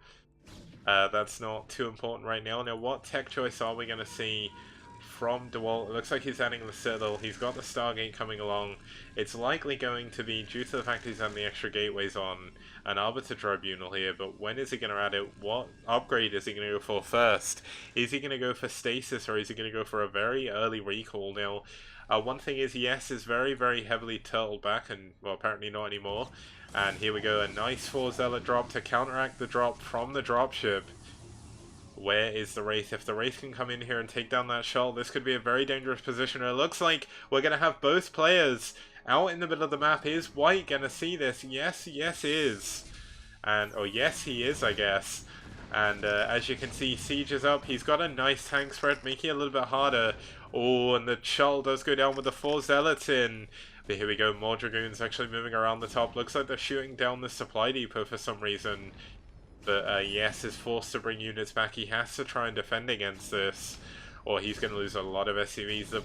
that's not too important right now. Now, what tech choice are we going to see from DeWalt? It looks like he's adding the Citadel. He's got the Stargate coming along. It's likely going to be, due to the fact he's adding the extra gateways on, an Arbiter Tribunal here, but when is he going to add it? What upgrade is he going to go for first? Is he going to go for Stasis, or is he going to go for a very early recall? Now, one thing is, yes, is very, very heavily turtled back, and, well, apparently not anymore. And here we go, a nice 4 Zealot drop to counteract the drop from the dropship. Where is the Wraith? If the Wraith can come in here and take down that shuttle, this could be a very dangerous position. It looks like we're going to have both players out in the middle of the map. Is White going to see this? Yes, yes is. And, oh yes he is, I guess. And as you can see, Siege is up. He's got a nice tank spread, making it a little bit harder. Oh, and the shuttle does go down with the 4 Zealots in. But here we go, more Dragoons actually moving around the top. Looks like they're shooting down the supply depot for some reason. But yes is forced to bring units back. He has to try and defend against this, or he's going to lose a lot of SCVs.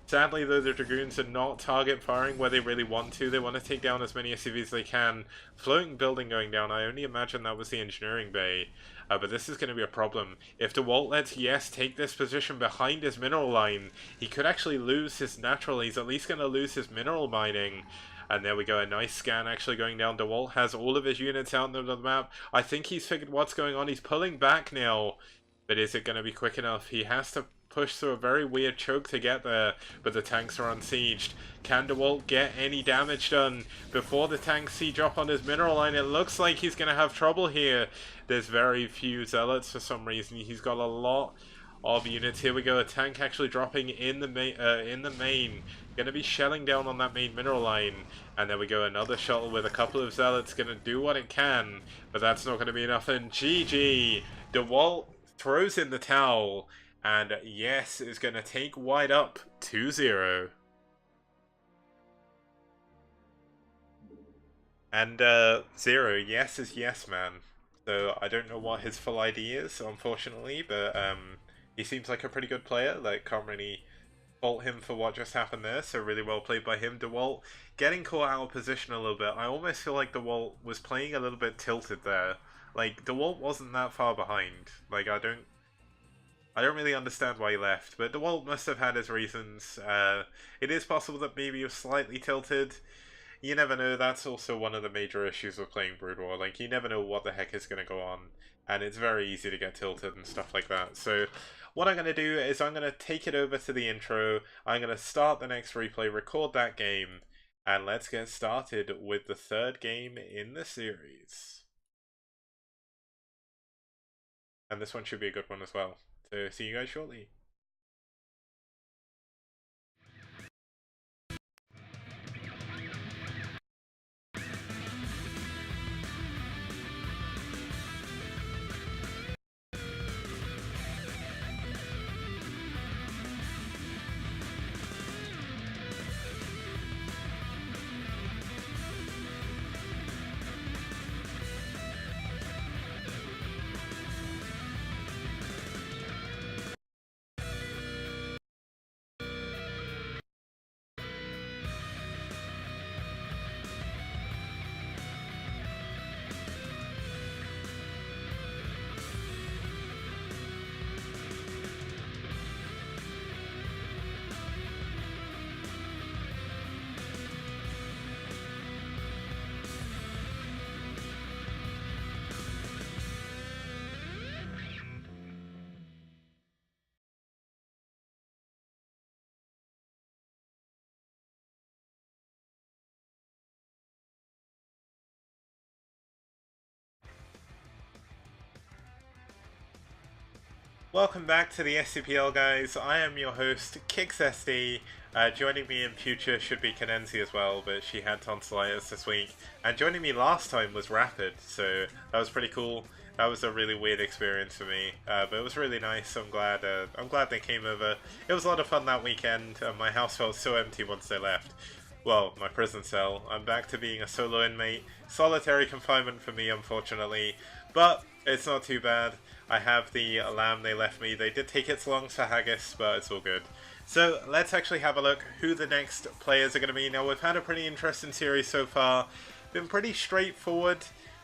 Sadly, though, the Dragoons are not target firing where they really want to. They want to take down as many SCVs as they can. Floating building going down, I only imagine that was the engineering bay. But this is going to be a problem. If DeWalt lets Yes take this position behind his mineral line, he could actually lose his natural. He's at least going to lose his mineral mining. And there we go, a nice scan actually going down. DeWalt has all of his units out in the middle of the map. I think he's figured what's going on. He's pulling back now. But is it going to be quick enough? He has to push through a very weird choke to get there, but the tanks are unsieged. Can DeWalt get any damage done before the tanks siege up on his mineral line? It looks like he's going to have trouble here. There's very few Zealots for some reason. He's got a lot of units. Here we go, a tank actually dropping in the main. Going to be shelling down on that main mineral line. And there we go, another shuttle with a couple of Zealots going to do what it can, but that's not going to be enough. And GG, DeWalt throws in the towel. And Yes is going to take White up 2-0. And 0, Yes is Yes Man. So I don't know what his full ID is, unfortunately, but he seems like a pretty good player. Like, can't really fault him for what just happened there, so really well played by him. DeWalt getting caught out of position a little bit. I almost feel like DeWalt was playing a little bit tilted there. Like, DeWalt wasn't that far behind. Like, I don't really understand why he left, but DeWalt must have had his reasons. It is possible that maybe he was slightly tilted. You never know. That's also one of the major issues with playing Brood War. Like, you never know what the heck is going to go on, and it's very easy to get tilted and stuff like that. So what I'm going to do is I'm going to take it over to the intro. I'm going to start the next replay, record that game, and let's get started with the third game in the series. And this one should be a good one as well. So see you guys shortly. Welcome back to the SCPL, guys. I am your host, KixSD. Joining me in future should be Cadenzi as well, but she had tonsillitis this week. And joining me last time was Rapid, so that was pretty cool. That was a really weird experience for me, but it was really nice. I'm glad they came over. It was a lot of fun that weekend. My house felt so empty once they left. Well, my prison cell. I'm back to being a solo inmate. Solitary confinement for me, unfortunately, but it's not too bad. I have the lamb they left me. They did take its lungs for haggis, but it's all good. So let's actually have a look who the next players are going to be. Now, we've had a pretty interesting series so far. Been pretty straightforward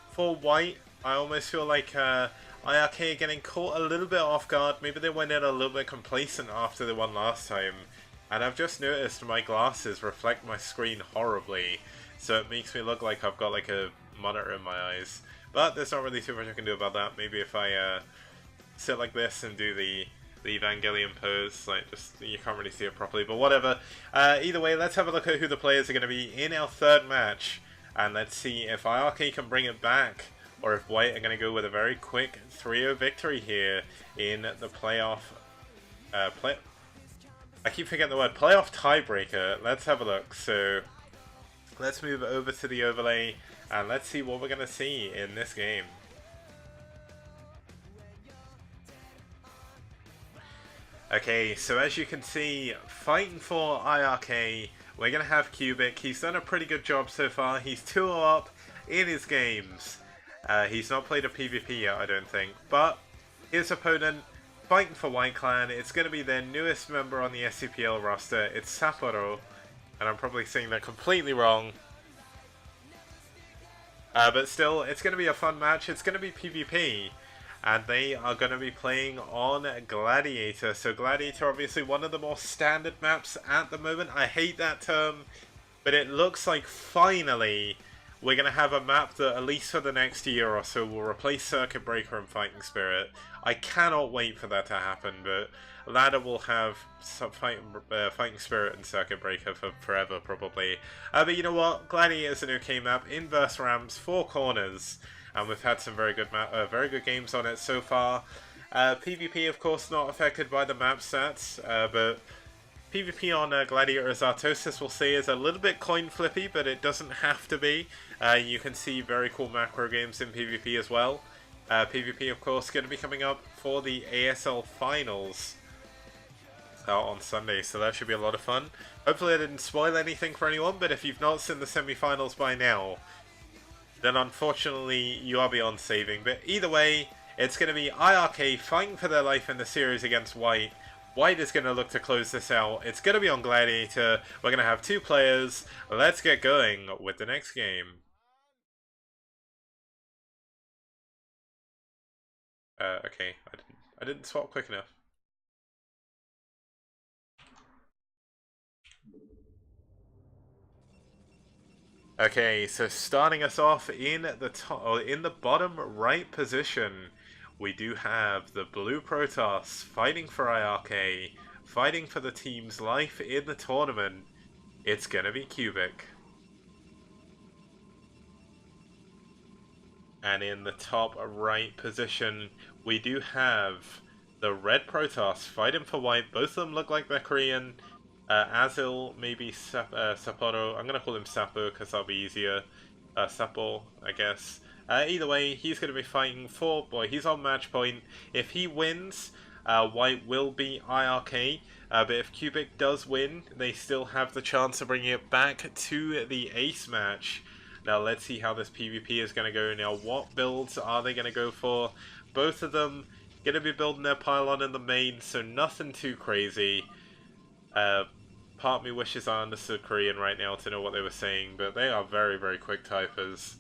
for White. I almost feel like iRk are getting caught a little bit off guard. Maybe they went in a little bit complacent after they won last time. And I've just noticed my glasses reflect my screen horribly. So it makes me look like I've got like a monitor in my eyes. But there's not really too much I can do about that. Maybe if I sit like this and do the Evangelion pose, like just you can't really see it properly, but whatever. Either way, let's have a look at who the players are going to be in our third match, and let's see if iRk can bring it back, or if White are going to go with a very quick 3-0 victory here in the playoff. I keep forgetting the word playoff tiebreaker. Let's have a look. So let's move over to the overlay. And let's see what we're going to see in this game. Okay, so as you can see, fighting for iRk, we're going to have Cubic. He's done a pretty good job so far. He's 2-0 up in his games. He's not played a PvP yet, I don't think. But his opponent, fighting for White Clan, it's going to be their newest member on the SCPL roster. It's Sapporo. And I'm probably saying that completely wrong. But still, it's going to be a fun match. It's going to be PvP, and they are going to be playing on Gladiator. So Gladiator, obviously one of the more standard maps at the moment. I hate that term, but it looks like finally we're going to have a map that, at least for the next year or so, will replace Circuit Breaker and Fighting Spirit. I cannot wait for that to happen, but Ladder will have Fighting Spirit and Circuit Breaker for forever, probably. But you know what? Gladiator is an okay map. Inverse ramps, 4 corners, and we've had some very good games on it so far. PvP, of course, not affected by the map stats, but PvP on Gladiator Zartosis, we'll say, is a little bit coin flippy, but it doesn't have to be. You can see very cool macro games in PvP as well. PvP, of course, going to be coming up for the ASL Finals on Sunday, so that should be a lot of fun. Hopefully I didn't spoil anything for anyone, but if you've not seen the semi-finals by now, then unfortunately you are beyond saving. But either way, it's going to be iRk fighting for their life in the series against White. White is going to look to close this out. It's going to be on Gladiator. We're going to have 2 players. Let's get going with the next game. Okay, I didn't swap quick enough. Okay, so starting us off in the bottom right position, we do have the Blue Protoss fighting for iRk, fighting for the team's life in the tournament. It's gonna be Cubic. And in the top right position, we do have the Red Protoss fighting for White. Both of them look like they're Korean. Azil, maybe Sapporo. I'm going to call him Sappo because that'll be easier. Sappo, I guess. Either way, he's going to be fighting for... Boy, he's on match point. If he wins, White will beat iRk. But if Cubic does win, they still have the chance of bringing it back to the ace match. Now, let's see how this PvP is going to go. Now, what builds are they going to go for? Both of them going to be building their pylon in the main, so nothing too crazy. Part of me wishes I understood Korean right now to know what they were saying, but they are very, very quick typers.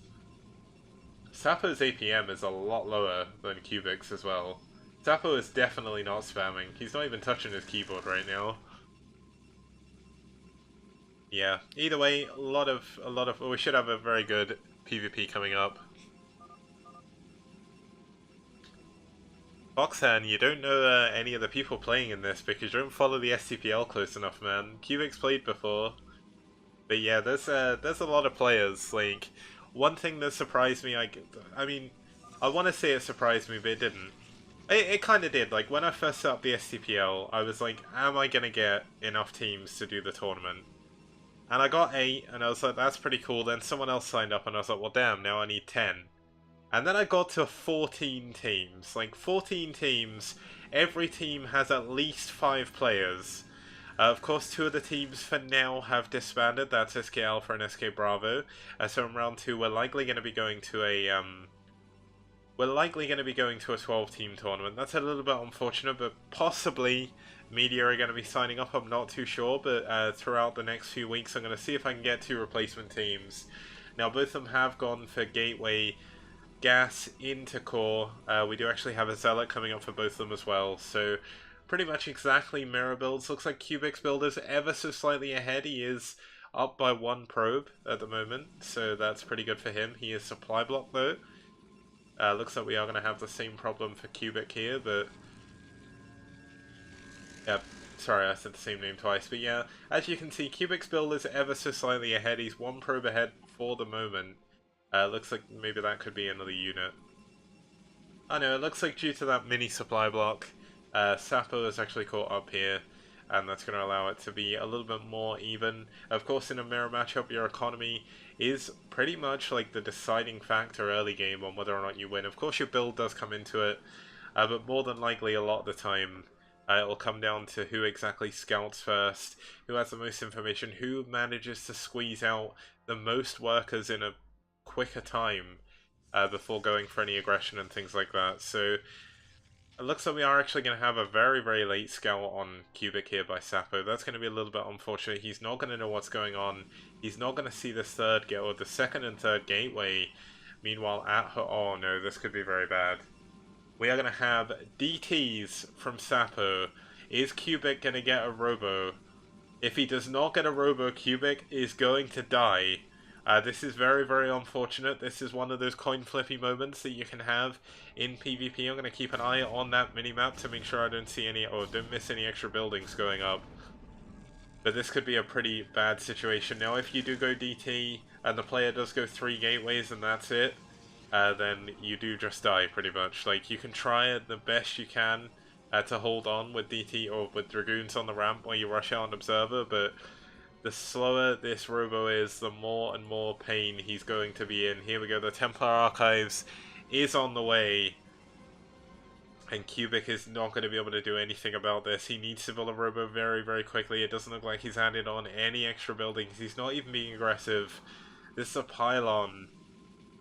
Sappo's APM is a lot lower than Cubic's as well. Sappo is definitely not spamming. He's not even touching his keyboard right now. Yeah, either way, a lot of we should have a very good PvP coming up. Foxhan, you don't know any of the people playing in this because you don't follow the SCPL close enough, man. Cubic's played before. But yeah, there's a lot of players. Like, one thing that surprised me, I mean, I want to say it surprised me, but it didn't. It kind of did. Like, when I first set up the STPL, I was like, am I going to get enough teams to do the tournament? And I got 8, and I was like, that's pretty cool. Then someone else signed up, and I was like, well, damn, now I need 10. And then I got to 14 teams. Like, 14 teams, every team has at least 5 players. Of course, 2 of the teams for now have disbanded. That's SK Alpha and SK Bravo. So in round 2, we're likely going to be going to a 12-team tournament. That's a little bit unfortunate, but possibly Media are going to be signing up. I'm not too sure, but throughout the next few weeks, I'm going to see if I can get 2 replacement teams. Now, both of them have gone for Gateway Gas into Core. We do actually have a Zealot coming up for both of them as well, so pretty much exactly mirror builds. Looks like Cubic's build is ever so slightly ahead. He is up by 1 probe at the moment, so that's pretty good for him. He is supply block though. Looks like we are going to have the same problem for Cubic here, but... yeah, sorry, I said the same name twice. But yeah, as you can see, Cubic's build is ever so slightly ahead. He's 1 probe ahead for the moment. Looks like maybe that could be another unit. I know, it looks like due to that mini supply block, Sapo is actually caught up here, and that's going to allow it to be a little bit more even. Of course, in a mirror matchup, your economy is pretty much like the deciding factor early game on whether or not you win. Of course, your build does come into it, but more than likely, a lot of the time, it'll come down to who exactly scouts first, who has the most information, who manages to squeeze out the most workers in a quicker time before going for any aggression and things like that. So it looks like we are actually going to have a very, very late scout on Cubic here by Sapo. That's going to be a little bit unfortunate. He's not going to know what's going on. He's not going to see this the second and third gateway. Meanwhile, oh no, this could be very bad. We are going to have DTs from Sapo. Is Cubic going to get a Robo? If he does not get a Robo, Cubic is going to die. This is very, very unfortunate. This is one of those coin flippy moments that you can have in PvP. I'm going to keep an eye on that minimap to make sure I don't see any, or don't miss any extra buildings going up. But this could be a pretty bad situation. Now, if you do go DT, and the player does go 3 gateways and that's it, then you do just die, pretty much. Like, you can try it the best you can to hold on with DT, or with Dragoons on the ramp while you rush out an Observer, but the slower this Robo is, the more and more pain he's going to be in. Here we go, the Templar Archives is on the way. And Cubic is not going to be able to do anything about this. He needs to build a Robo very, very quickly. It doesn't look like he's added on any extra buildings. He's not even being aggressive. This is a pylon.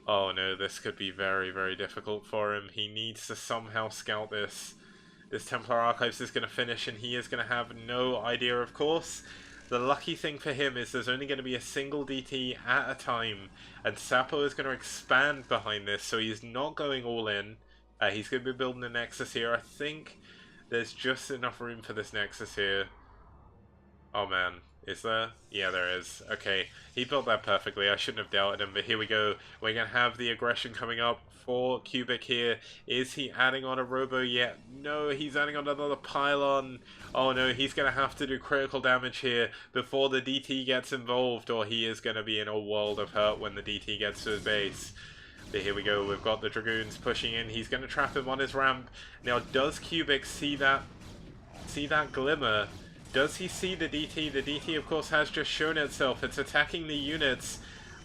Oh no, this could be very, very difficult for him. He needs to somehow scout this. This Templar Archives is going to finish, and he is going to have no idea, of course. The lucky thing for him is there's only going to be a single DT at a time, and Sapo is going to expand behind this, so he's not going all in. He's going to be building a Nexus here. I think there's just enough room for this Nexus here. Oh man, is there? Yeah, there is. Okay, he built that perfectly. I shouldn't have doubted him, but here we go. We're going to have the aggression coming up for Cubic here. Is he adding on a Robo yet? No, he's adding on another pylon. Oh no, he's going to have to do critical damage here before the DT gets involved, or he is going to be in a world of hurt when the DT gets to his base. But here we go, we've got the Dragoons pushing in. He's going to trap him on his ramp. Now, does Cubic see that glimmer? Does he see the DT? The DT, of course, has just shown itself. It's attacking the units.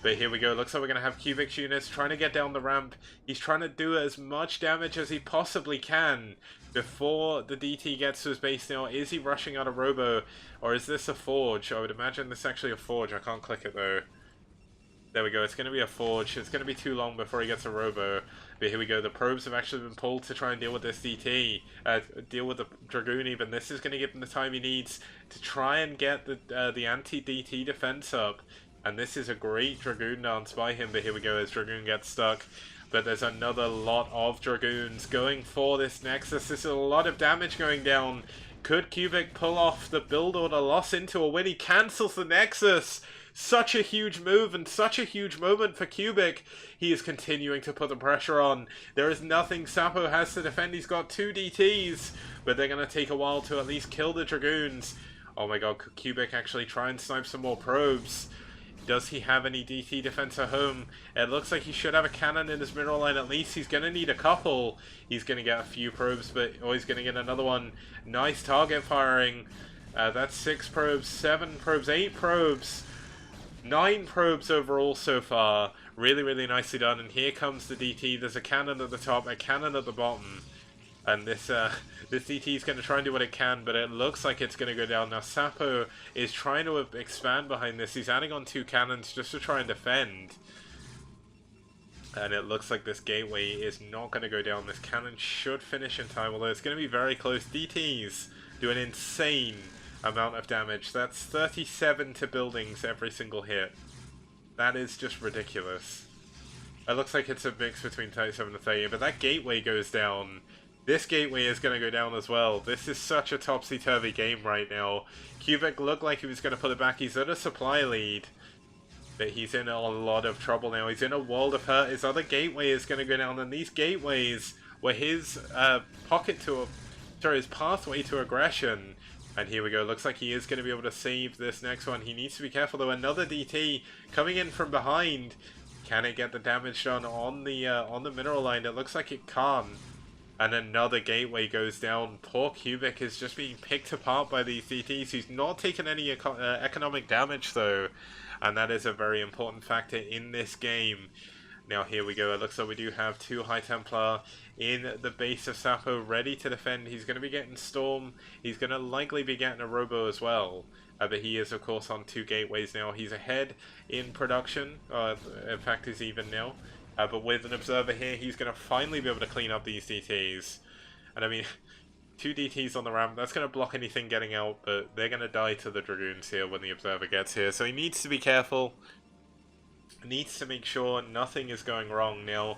But here we go. Looks like we're going to have Cubic's units trying to get down the ramp. He's trying to do as much damage as he possibly can before the DT gets to his base. Now, is he rushing out a Robo? Or is this a Forge? I would imagine this is actually a Forge. I can't click it, though. There we go. It's going to be a Forge. It's going to be too long before he gets a Robo. But here we go. The probes have actually been pulled to try and deal with this DT. Deal with the Dragoon even. This is going to give him the time he needs to try and get the anti-DT defense up. And this is a great Dragoon dance by him. But here we go as Dragoon gets stuck. But there's another lot of Dragoons going for this Nexus. This is a lot of damage going down. Could Cubic pull off the build order loss into a win? He cancels the Nexus. Such a huge move and such a huge moment for Cubic. He is continuing to put the pressure on. There is nothing Sapo has to defend. He's got 2 DTs, but they're going to take a while to at least kill the Dragoons. Oh my god, could Cubic actually try and snipe some more probes? Does he have any DT defense at home? It looks like he should have a cannon in his mineral line at least. He's going to need a couple. He's going to get a few probes, but he's going to get another one. Nice target firing. That's 6 probes, 7 probes, 8 probes. 9 probes overall so far. Really, really nicely done. And here comes the DT. There's a cannon at the top, a cannon at the bottom. And this DT is going to try and do what it can, but it looks like it's going to go down. Now, Sapo is trying to expand behind this. He's adding on 2 cannons just to try and defend. And it looks like this gateway is not going to go down. This cannon should finish in time, although it's going to be very close. DTs do an insane amount of damage. That's 37 to buildings every single hit. That is just ridiculous. It looks like it's a mix between 37 and 30, but that gateway goes down. This gateway is going to go down as well. This is such a topsy-turvy game right now. Cubic looked like he was going to put it back. He's at a supply lead, but he's in a lot of trouble now. He's in a world of hurt. His other gateway is going to go down, and these gateways were his his pathway to aggression. And here we go. Looks like he is going to be able to save this next one. He needs to be careful though. Another DT coming in from behind. Can it get the damage done on the mineral line? It looks like it can't. And another gateway goes down. Poor Cubic is just being picked apart by these DTs. He's not taken any economic damage though. And that is a very important factor in this game. Now here we go. It looks like we do have 2 High Templar in the base of Sapo ready to defend. He's going to be getting Storm. He's going to likely be getting a Robo as well. But he is of course on 2 gateways now. He's ahead in production. In fact, he's even now. But with an Observer here, he's going to finally be able to clean up these DTs. And I mean, 2 DTs on the ramp, that's going to block anything getting out, but they're going to die to the Dragoons here when the Observer gets here. So he needs to be careful. Needs to make sure nothing is going wrong. Now,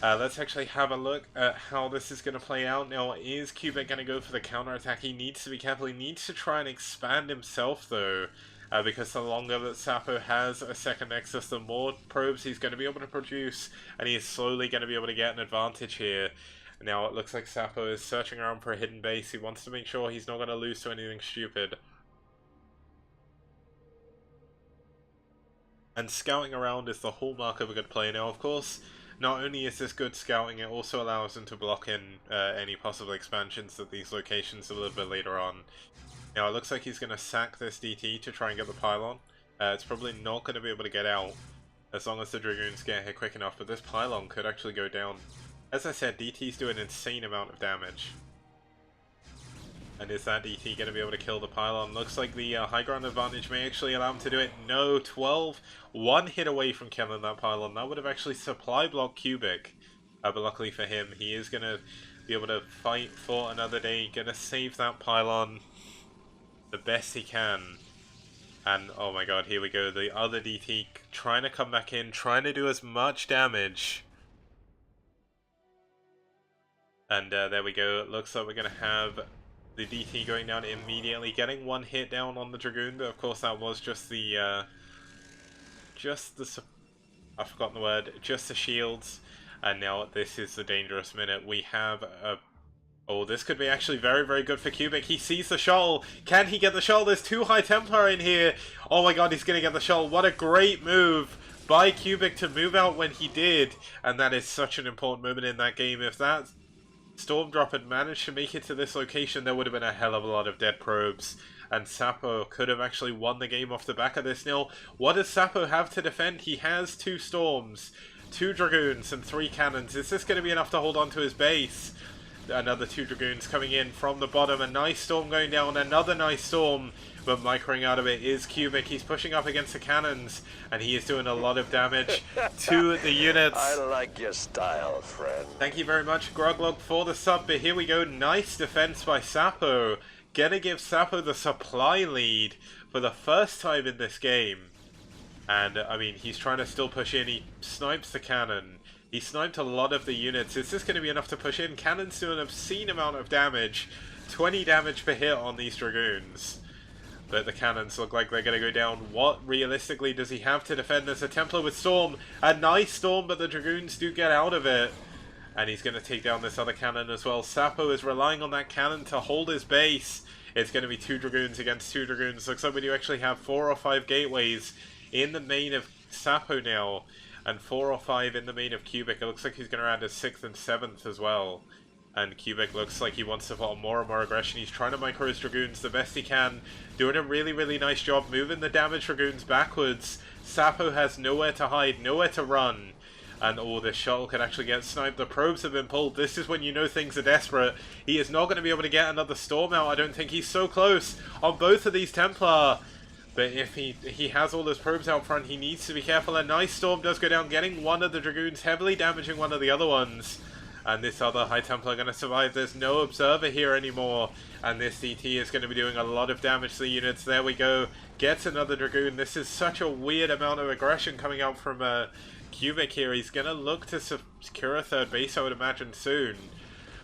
let's actually have a look at how this is going to play out. Now, is Cubic going to go for the counterattack? He needs to be careful. He needs to try and expand himself, though. Because the longer that Sapo has a second Nexus, the more probes he's going to be able to produce, and he is slowly going to be able to get an advantage here. Now it looks like Sapo is searching around for a hidden base. He wants to make sure he's not going to lose to anything stupid. And scouting around is the hallmark of a good play. Now, of course, not only is this good scouting, it also allows him to block in any possible expansions at these locations a little bit later on. Now, it looks like he's going to sack this DT to try and get the pylon. It's probably not going to be able to get out as long as the Dragoons get here quick enough, but this pylon could actually go down. As I said, DTs do an insane amount of damage. And is that DT going to be able to kill the pylon? Looks like the high ground advantage may actually allow him to do it. No, 12. 1 hit away from killing that pylon. That would have actually supply blocked Cubic. But luckily for him, he is going to be able to fight for another day. Going to save that pylon the best he can. And oh my god, here we go. The other DT trying to come back in, trying to do as much damage. And there we go. It looks like we're going to have the DT going down immediately, getting 1 hit down on the Dragoon, but of course that was just the I've forgotten the word, just the shields. And now this is the dangerous minute. We have a... Oh, this could be actually very, very good for Cubic. He sees the shoal. Can he get the shoal? There's 2 High Templar in here. Oh my god, he's going to get the shoal. What a great move by Cubic to move out when he did. And that is such an important moment in that game. If that Storm Drop had managed to make it to this location, there would have been a hell of a lot of dead probes. And Sapo could have actually won the game off the back of this. Now, what does Sapo have to defend? He has 2 Storms, 2 Dragoons, and 3 Cannons. Is this going to be enough to hold on to his base? Another 2 Dragoons coming in from the bottom. A nice Storm going down. Another nice Storm. But microing out of it is Cubic. He's pushing up against the cannons. And he is doing a lot of damage to the units. I like your style, friend. Thank you very much, Groglog, for the sub. But here we go. Nice defense by Sapo. Gonna give Sapo the supply lead for the first time in this game. And, I mean, he's trying to still push in. He snipes the cannon. He sniped a lot of the units. Is this going to be enough to push in? Cannons do an obscene amount of damage. 20 damage per hit on these Dragoons. But the cannons look like they're going to go down. What, realistically, does he have to defend this? A Templar with Storm. A nice Storm, but the Dragoons do get out of it. And he's going to take down this other cannon as well. Sapo is relying on that cannon to hold his base. It's going to be 2 Dragoons against 2 Dragoons. Looks like we do actually have 4 or 5 gateways in the main of Sapo now, and 4 or 5 in the main of Cubic. It looks like he's going to round his 6th and 7th as well. And Cubic looks like he wants to put on more and more aggression. He's trying to micro his Dragoons the best he can. Doing a really, really nice job moving the damaged Dragoons backwards. Sapo has nowhere to hide, nowhere to run. And oh, this shuttle could actually get sniped. The probes have been pulled. This is when you know things are desperate. He is not going to be able to get another storm out. I don't think he's so close on both of these Templar. But if he has all those probes out front, he needs to be careful. A nice storm does go down, getting one of the Dragoons, heavily damaging one of the other ones. And this other High Templar going to survive. There's no Observer here anymore. And this DT is going to be doing a lot of damage to the units. There we go. Gets another Dragoon. This is such a weird amount of aggression coming out from Cubic here. He's going to look to secure a 3rd base, I would imagine, soon.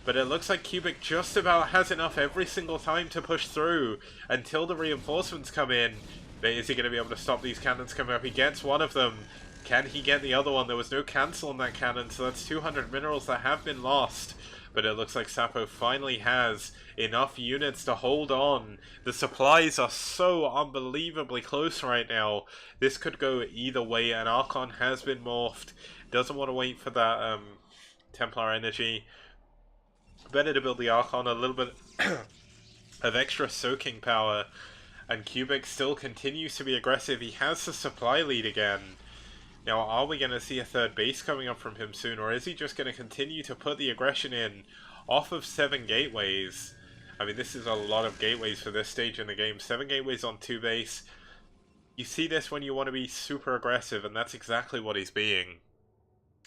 But it looks like Cubic just about has enough every single time to push through until the reinforcements come in. But is he going to be able to stop these cannons coming up? He gets one of them. Can he get the other one? There was no cancel on that cannon, so that's 200 minerals that have been lost. But it looks like Sapo finally has enough units to hold on. The supplies are so unbelievably close right now. This could go either way, and Archon has been morphed. Doesn't want to wait for that Templar energy. Better to build the Archon, a little bit of extra soaking power. And Cubic still continues to be aggressive. He has the supply lead again. Now, are we going to see a 3rd base coming up from him soon, or is he just going to continue to put the aggression in off of 7 gateways? I mean, this is a lot of gateways for this stage in the game. 7 gateways on 2 base. You see this when you want to be super aggressive, and that's exactly what he's being.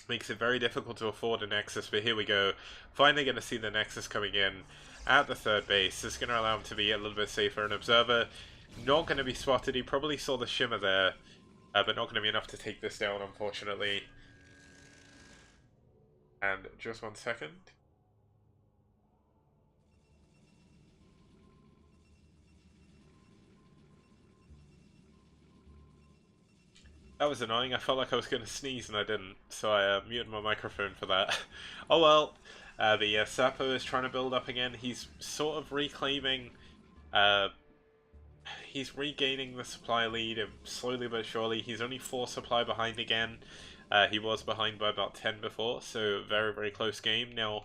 Makes it very difficult to afford a Nexus, but here we go. Finally going to see the Nexus coming in at the 3rd base. This is going to allow him to be a little bit safer. An Observer not going to be spotted. He probably saw the shimmer there. But not going to be enough to take this down, unfortunately. And just 1 second. That was annoying. I felt like I was going to sneeze and I didn't. So I muted my microphone for that. Oh well. But yeah, Sapo is trying to build up again. He's sort of reclaiming... he's regaining the supply lead slowly but surely. He's only 4 supply behind again. He was behind by about 10 before, so very, very close game. Now,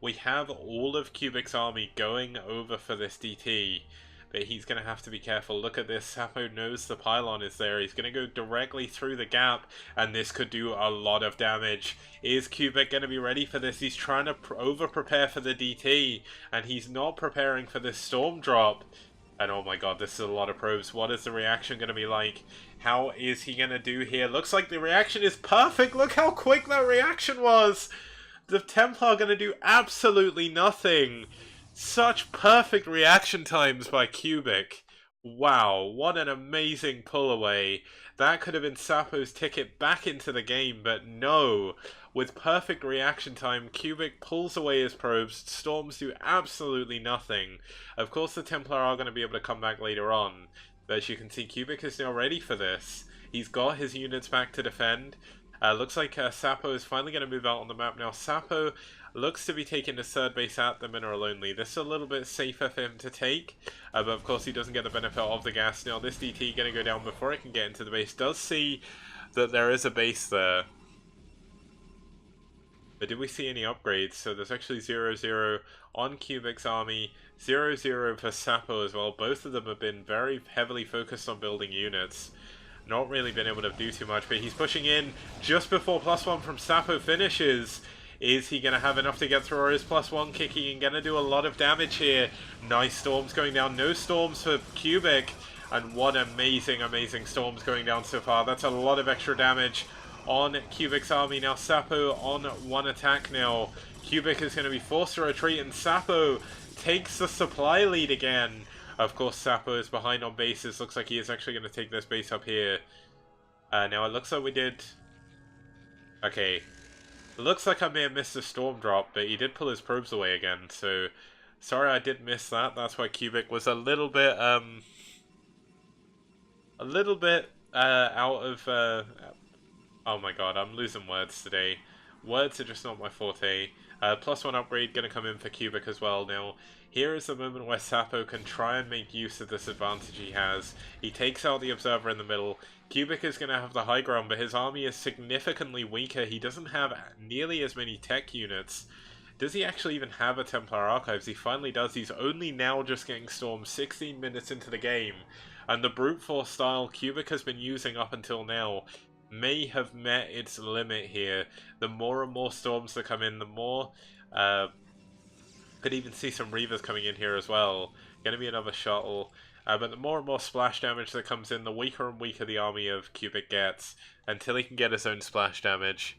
we have all of Cubic's army going over for this DT, but he's going to have to be careful. Look at this. Sapo knows the pylon is there. He's going to go directly through the gap, and this could do a lot of damage. Is Cubic going to be ready for this? He's trying to over-prepare for the DT, and he's not preparing for this storm drop. And oh my god, this is a lot of probes. What is the reaction going to be like? How is he going to do here? Looks like the reaction is perfect. Look how quick that reaction was. The Templar are going to do absolutely nothing. Such perfect reaction times by Cubic. Wow, what an amazing pull away. That could have been Sapo's ticket back into the game, but no. With perfect reaction time, Cubic pulls away his probes, storms do absolutely nothing. Of course the Templar are going to be able to come back later on, but as you can see, Cubic is now ready for this. He's got his units back to defend. Looks like Sapo is finally going to move out on the map now. Sapo looks to be taking the 3rd base at the mineral only. This is a little bit safer for him to take, but of course he doesn't get the benefit of the gas. Now this DT going to go down before it can get into the base. Does see that there is a base there. But did we see any upgrades? So there's actually 0-0 on Cubic's army, 0-0 for Sapo as well. Both of them have been very heavily focused on building units. Not really been able to do too much, but he's pushing in just before +1 from Sapo finishes. Is he going to have enough to get through, or is +1 kicking and going to do a lot of damage here? Nice storms going down. No storms for Cubic. And what amazing, amazing storms going down so far. That's a lot of extra damage on Cubic's army. Now Sapo on 1 attack now. Cubic is going to be forced to retreat, and Sapo takes the supply lead again. Of course, Sapo is behind on bases. Looks like he is actually going to take this base up here. Now it looks like we did... Okay. Looks like I may have missed a storm drop, but he did pull his probes away again, so... Sorry I did miss that. That's why Cubic was a little bit, out of, oh my god, I'm losing words today. Words are just not my forte. +1 upgrade going to come in for Cubic as well. Now, here is the moment where Sapo can try and make use of this advantage he has. He takes out the Observer in the middle. Cubic is going to have the high ground, but his army is significantly weaker. He doesn't have nearly as many tech units. Does he actually even have a Templar Archives? He finally does. He's only now just getting stormed 16 minutes into the game. And the brute force style Cubic has been using up until now may have met its limit here. The more and more storms that come in, the more... could even see some Reavers coming in here as well. Going to be another shuttle. But the more and more splash damage that comes in, the weaker and weaker the army of Cubic gets, until he can get his own splash damage.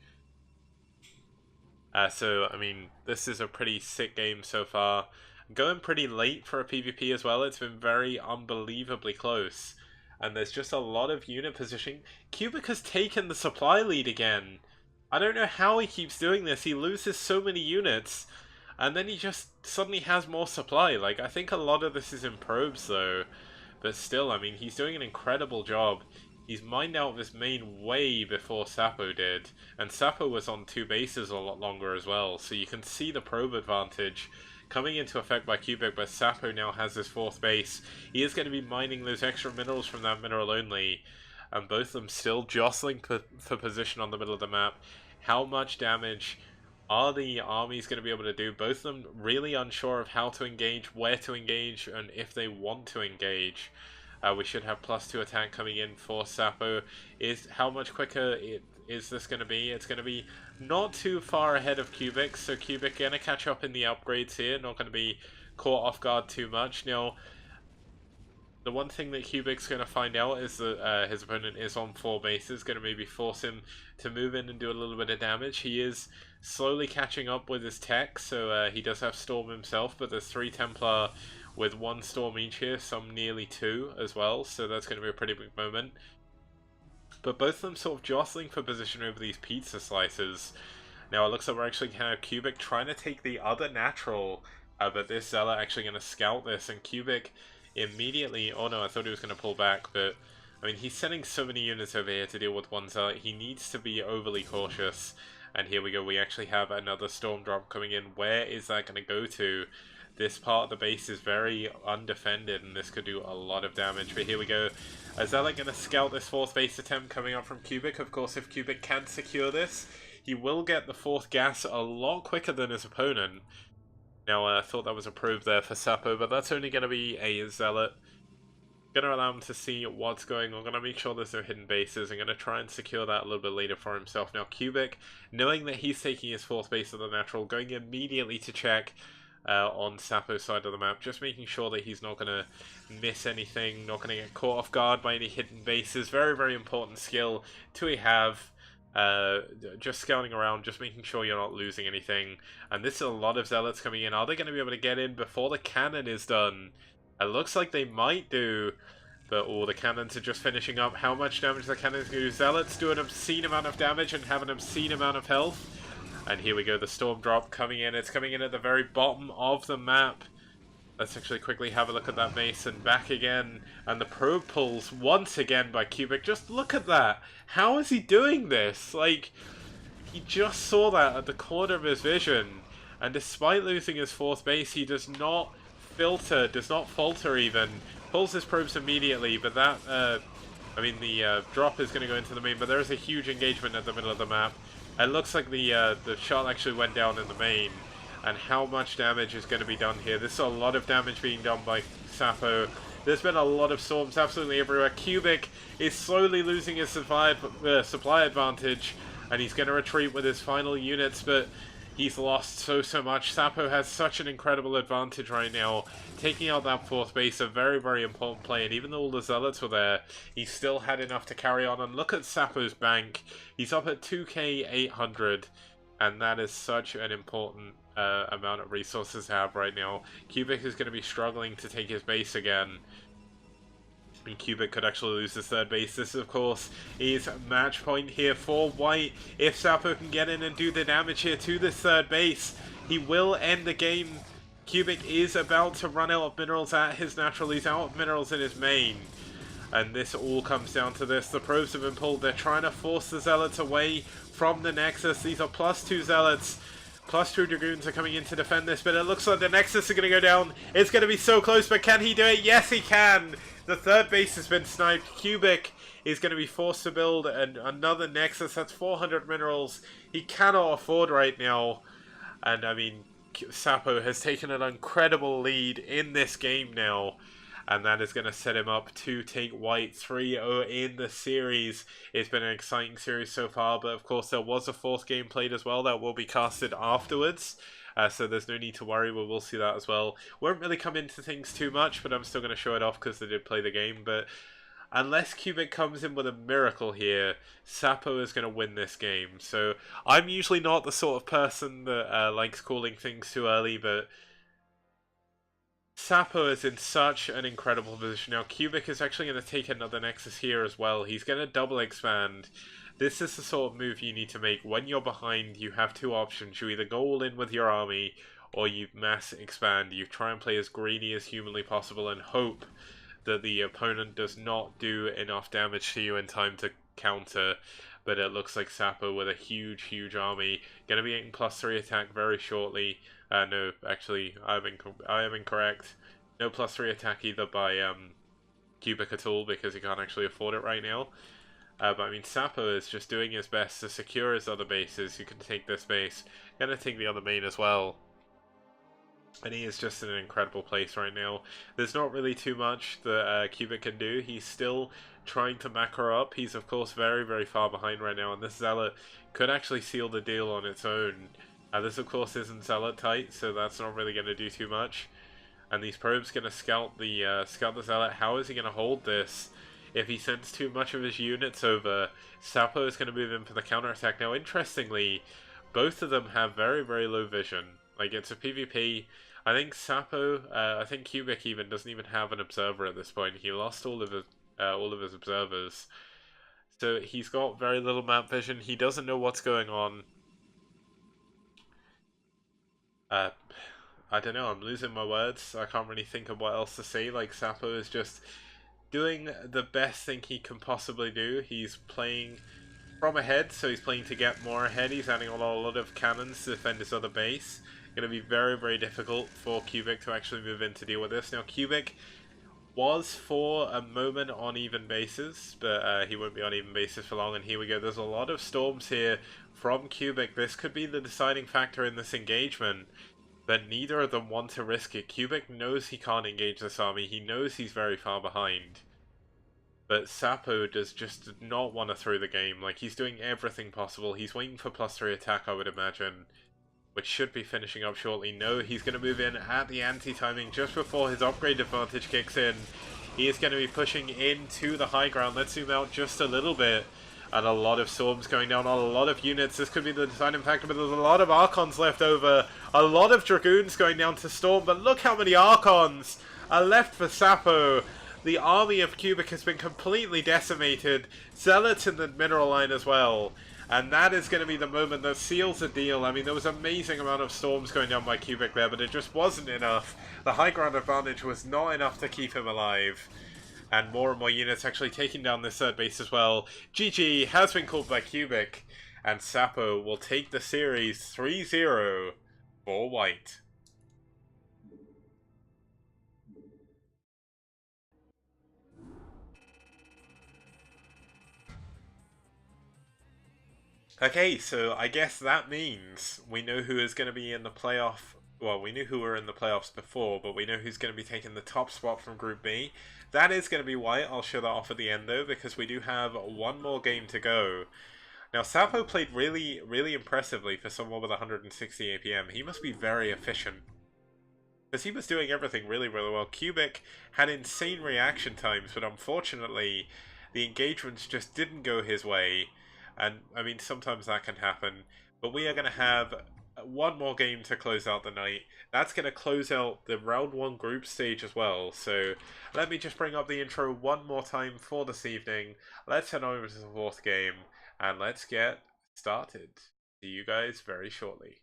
So, I mean, this is a pretty sick game so far. Going pretty late for a PvP as well. It's been very unbelievably close. And there's just a lot of unit positioning. Cubic has taken the supply lead again. I don't know how he keeps doing this. He loses so many units, and then he just suddenly has more supply. Like, I think a lot of this is in probes, though. But still, I mean, he's doing an incredible job. He's mined out this main way before Sapo did. And Sapo was on 2 bases a lot longer as well. So you can see the probe advantage coming into effect by Cubic, but Sapo now has his 4th base. He is going to be mining those extra minerals from that mineral only. And both of them still jostling for position on the middle of the map. How much damage are the armies going to be able to do? Both of them really unsure of how to engage, where to engage, and if they want to engage. We should have +2 attack coming in for Sapo. How much quicker is this going to be? It's going to be not too far ahead of Cubic, so Cubic going to catch up in the upgrades here, not going to be caught off guard too much. Now, the one thing that Cubic's going to find out is that his opponent is on 4 bases, going to maybe force him to move in and do a little bit of damage. He is slowly catching up with his tech, so he does have Storm himself, but there's 3 Templar with 1 Storm each here, some nearly 2 as well, so that's going to be a pretty big moment. But both of them sort of jostling for position over these pizza slices. Now it looks like we're actually going to have Cubic trying to take the other natural, but this Zealot actually going to scout this, and Cubic immediately... Oh no, I thought he was going to pull back, but I mean, he's sending so many units over here to deal with one Zealot. He needs to be overly cautious. And here we go, we actually have another Storm Drop coming in. Where is that going to go to? This part of the base is very undefended, and this could do a lot of damage. But here we go. Is Zealot going to scout this 4th base attempt coming up from Cubic? Of course, if Cubic can secure this, he will get the 4th gas a lot quicker than his opponent. Now, I thought that was a probe there for Sapo, but that's only going to be a Zealot. Going to allow him to see what's going on. Going to make sure there's no hidden bases. I'm going to try and secure that a little bit later for himself. Now, Cubic, knowing that he's taking his 4th base of the natural, going immediately to check on Sapo's side of the map, just making sure that he's not going to miss anything, not going to get caught off guard by any hidden bases. Very, very important skill to have. Just scouting around, just making sure you're not losing anything. And this is a lot of Zealots coming in. Are they going to be able to get in before the cannon is done? It looks like they might do, but the cannons are just finishing up. How much damage the cannons do? Zealots do an obscene amount of damage and have an obscene amount of health. And here we go, the Storm Drop coming in. It's coming in at the very bottom of the map. Let's actually quickly have a look at that base and back again. And the probe pulls once again by Cubic. Just look at that. How is he doing this? Like, he just saw that at the corner of his vision. And despite losing his 4th base, he does not filter, does not falter even. Pulls his probes immediately, but that, I mean, the drop is going to go into the main, but there is a huge engagement at the middle of the map. It looks like the shot actually went down in the main. And how much damage is going to be done here? This is a lot of damage being done by Sapo. There's been a lot of storms absolutely everywhere. Cubic is slowly losing his supply advantage, and he's going to retreat with his final units, but he's lost so much. Sapo has such an incredible advantage right now. Taking out that 4th base, a very, very important play, and even though all the Zealots were there, he still had enough to carry on. And look at Sapo's bank. He's up at 2k800, and that is such an important amount of resources to have right now. Cubic is going to be struggling to take his base again. And Cubic could actually lose his 3rd base. This, of course, is match point here for White. If Sapo can get in and do the damage here to this 3rd base, he will end the game. Cubic is about to run out of minerals at his natural. He's out of minerals in his main. And this all comes down to this. The probes have been pulled. They're trying to force the Zealots away from the Nexus. These are +2 Zealots. +2 Dragoons are coming in to defend this, but it looks like the Nexus is going to go down. It's going to be so close, but can he do it? Yes, he can! The third base has been sniped. Cubic is going to be forced to build another Nexus. That's 400 minerals. He cannot afford right now. And, I mean, Sapo has taken an incredible lead in this game now. And that is going to set him up to take white 3-0 in the series. It's been an exciting series so far, but of course there was a fourth game played as well that will be casted afterwards. So there's no need to worry, we will see that as well. Won't really come into things too much, but I'm still going to show it off because they did play the game. But unless Cubic comes in with a miracle here, Sapo is going to win this game. So I'm usually not the sort of person that likes calling things too early, but Sapo is in such an incredible position now. Cubic is actually going to take another Nexus here as well. He's going to double expand. This is the sort of move you need to make. When you're behind, you have two options. You either go all in with your army, or you mass expand. You try and play as greedy as humanly possible and hope that the opponent does not do enough damage to you in time to counter. But it looks like Sapo with a huge, huge army. Going to be getting +3 attack very shortly. No, actually, I am incorrect. No +3 attack either by Cubic at all, because he can't actually afford it right now. But I mean, Sapo is just doing his best to secure his other bases. You can take this base. Gonna take the other main as well. And he is just in an incredible place right now. There's not really too much that Cubic can do. He's still trying to macro up. He's of course very, very far behind right now, and this Zealot could actually seal the deal on its own. This of course isn't Zealot tight, so that's not really going to do too much. And these probes going to scout the Zealot. How is he going to hold this? If he sends too much of his units over, Sapo is going to move in for the counterattack. Now interestingly, both of them have very, very low vision. Like, it's a PvP. I think Sapo, I think Cubic even doesn't even have an observer at this point. He lost all of his observers. So he's got very little map vision. He doesn't know what's going on. I don't know, I'm losing my words. I can't really think of what else to say. Like, Sapo is just doing the best thing he can possibly do. He's playing from ahead, so he's playing to get more ahead. He's adding a lot of cannons to defend his other base. Going to be very, very difficult for Cubic to actually move in to deal with this. Now, Cubic was for a moment on even bases, but he won't be on even bases for long, and here we go. There's a lot of storms here from Cubic. This could be the deciding factor in this engagement, but neither of them want to risk it. Cubic knows he can't engage this army. He knows he's very far behind. But Sapo does just not want to throw the game. Like, he's doing everything possible. He's waiting for +3 attack, I would imagine, which should be finishing up shortly. No, he's going to move in at the anti-timing just before his upgrade advantage kicks in. He is going to be pushing into the high ground. Let's zoom out just a little bit. And a lot of storms going down on a lot of units. This could be the deciding factor, but there's a lot of Archons left over. A lot of Dragoons going down to storm, but look how many Archons are left for Sapo. The army of Cubic has been completely decimated. Zealots in the mineral line as well. And that is going to be the moment that seals the deal. I mean, there was an amazing amount of storms going down by Cubic there, but it just wasn't enough. The high ground advantage was not enough to keep him alive. And more units actually taking down this third base as well. GG has been called by Cubic, and Sapo will take the series 3-0 for white. Okay, so I guess that means we know who is going to be in the playoff. Well, we knew who were in the playoffs before, but we know who's going to be taking the top spot from Group B. That is going to be white. I'll show that off at the end, though, because we do have one more game to go. Now, Sapo played really, really impressively for someone with 160 APM. He must be very efficient, because he was doing everything really, really well. Cubic had insane reaction times, but unfortunately, the engagements just didn't go his way. And, I mean, sometimes that can happen. But we are going to have one more game to close out the night. That's going to close out the round 1 group stage as well. So let me just bring up the intro one more time for this evening. Let's head over to the 4th game and let's get started. See you guys very shortly.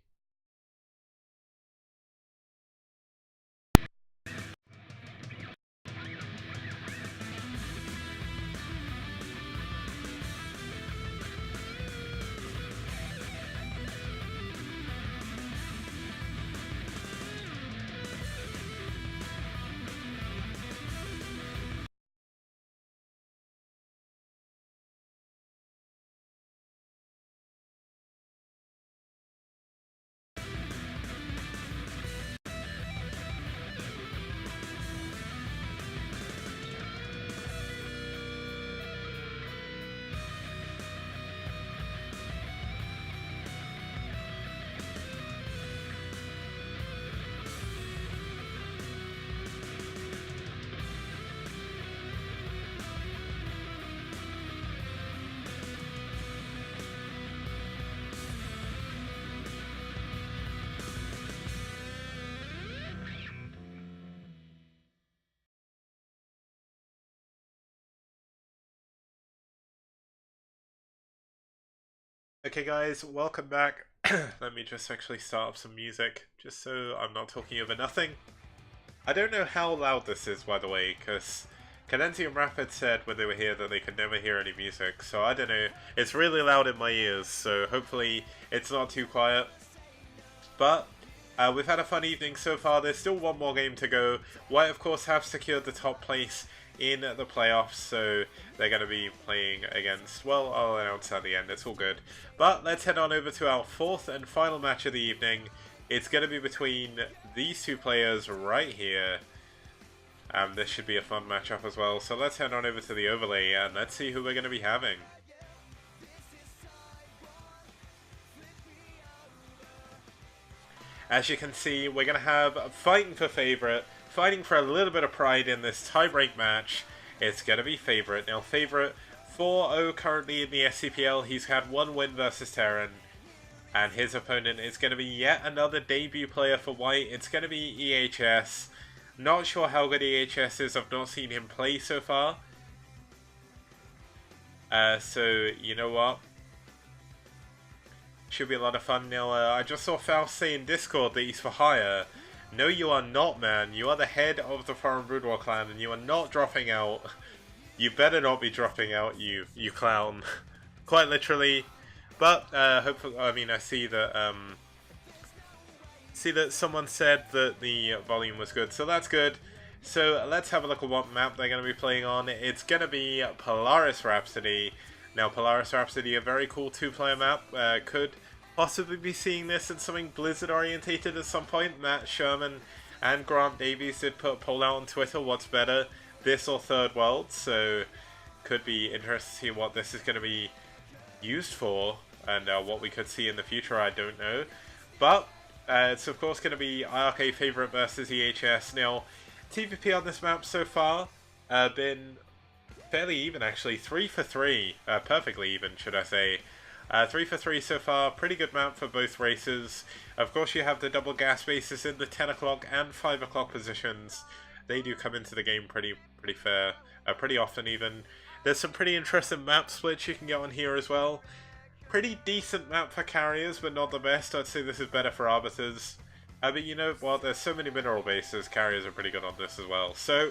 Okay guys, welcome back. Let me just actually start up some music, just so I'm not talking over nothing. I don't know how loud this is, by the way, because Cadenti and Rapid said when they were here that they could never hear any music, so I don't know. It's really loud in my ears, so hopefully it's not too quiet. But we've had a fun evening so far. There's still one more game to go. White, of course, have secured the top place in the playoffs, so they're going to be playing against, well, I'll announce at the end, it's all good. But let's head on over to our fourth and final match of the evening. It's going to be between these two players right here. This should be a fun matchup as well, so let's head on over to the overlay and let's see who we're going to be having. As you can see, we're going to have fighting for favourite, fighting for a little bit of pride in this tie-break match. It's going to be favourite. Now, favourite 4-0 currently in the SCPL. He's had one win versus Terran. And his opponent is going to be yet another debut player for White. It's going to be EHS. Not sure how good EHS is. I've not seen him play so far. So, you know what? Should be a lot of fun. Now, I just saw Faust say in Discord that he's for hire. No, you are not, man. You are the head of the Foreign Boudoir clan, and you are not dropping out. You better not be dropping out, you clown. Quite literally. But, hopefully, I mean, I see that, someone said that the volume was good, so that's good. So, let's have a look at what map they're going to be playing on. It's going to be Polaris Rhapsody. Now, Polaris Rhapsody, a very cool two-player map. Could possibly be seeing this in something Blizzard-orientated at some point. Matt Sherman and Grant Davies did put a poll out on Twitter, what's better, this or Third World? So, could be interesting to see what this is going to be used for, and what we could see in the future, I don't know. But, it's of course going to be iRk Favourite versus EHS. Now, TVP on this map so far, been fairly even actually, 3 for 3, perfectly even should I say. 3 for 3 so far, pretty good map for both races. Of course you have the double gas bases in the 10 o'clock and 5 o'clock positions. They do come into the game pretty fair, pretty often even. There's some pretty interesting map splits you can get on here as well. Pretty decent map for carriers, but not the best. I'd say this is better for arbiters. But you know what, there's so many mineral bases, carriers are pretty good on this as well. So,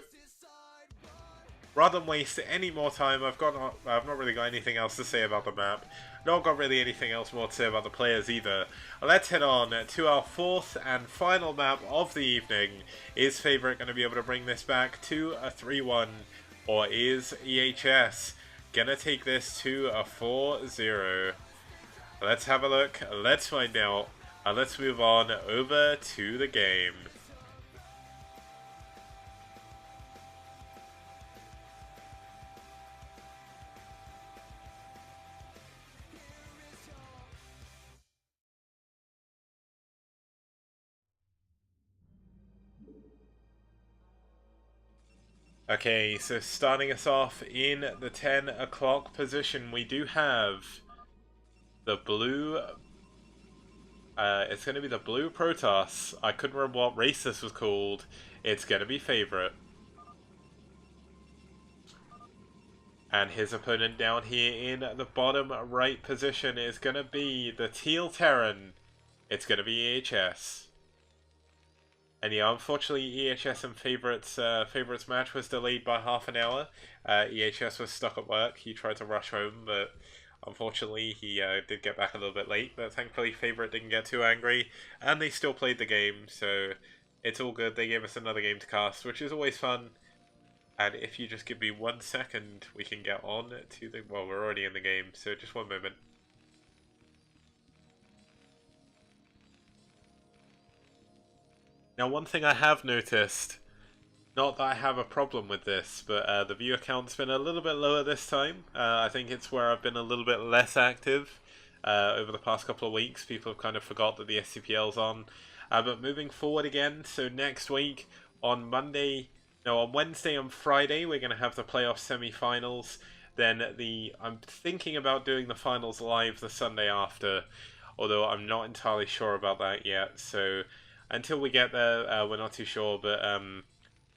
rather than waste any more time, I've not really got anything else to say about the map. Not got really anything else more to say about the players either. Let's head on to our fourth and final map of the evening. Is Favourite going to be able to bring this back to a 3-1? Or is EHS going to take this to a 4-0? Let's have a look. Let's find out. And let's move on over to the game. Okay, so starting us off in the 10 o'clock position, we do have the blue, it's going to be the blue Protoss. I couldn't remember what race this was called. It's going to be Favourite. And his opponent down here in the bottom right position is going to be the Teal Terran. It's going to be EHS. And yeah, unfortunately, EHS and Favourites match was delayed by half an hour. EHS was stuck at work. He tried to rush home, but unfortunately, he did get back a little bit late. But thankfully, Favourite didn't get too angry, and they still played the game, so it's all good. They gave us another game to cast, which is always fun. And if you just give me 1 second, we can get on to the... Well, we're already in the game, so just 1 moment. Now, one thing I have noticed, not that I have a problem with this, but the viewer count's been a little bit lower this time. I think it's where I've been a little bit less active over the past couple of weeks. People have kind of forgot that the SCPL's on. But moving forward again, so next week on Monday, no, on Wednesday and Friday, we're going to have the playoff semi-finals. Then I'm thinking about doing the finals live the Sunday after, although I'm not entirely sure about that yet. So until we get there, we're not too sure, but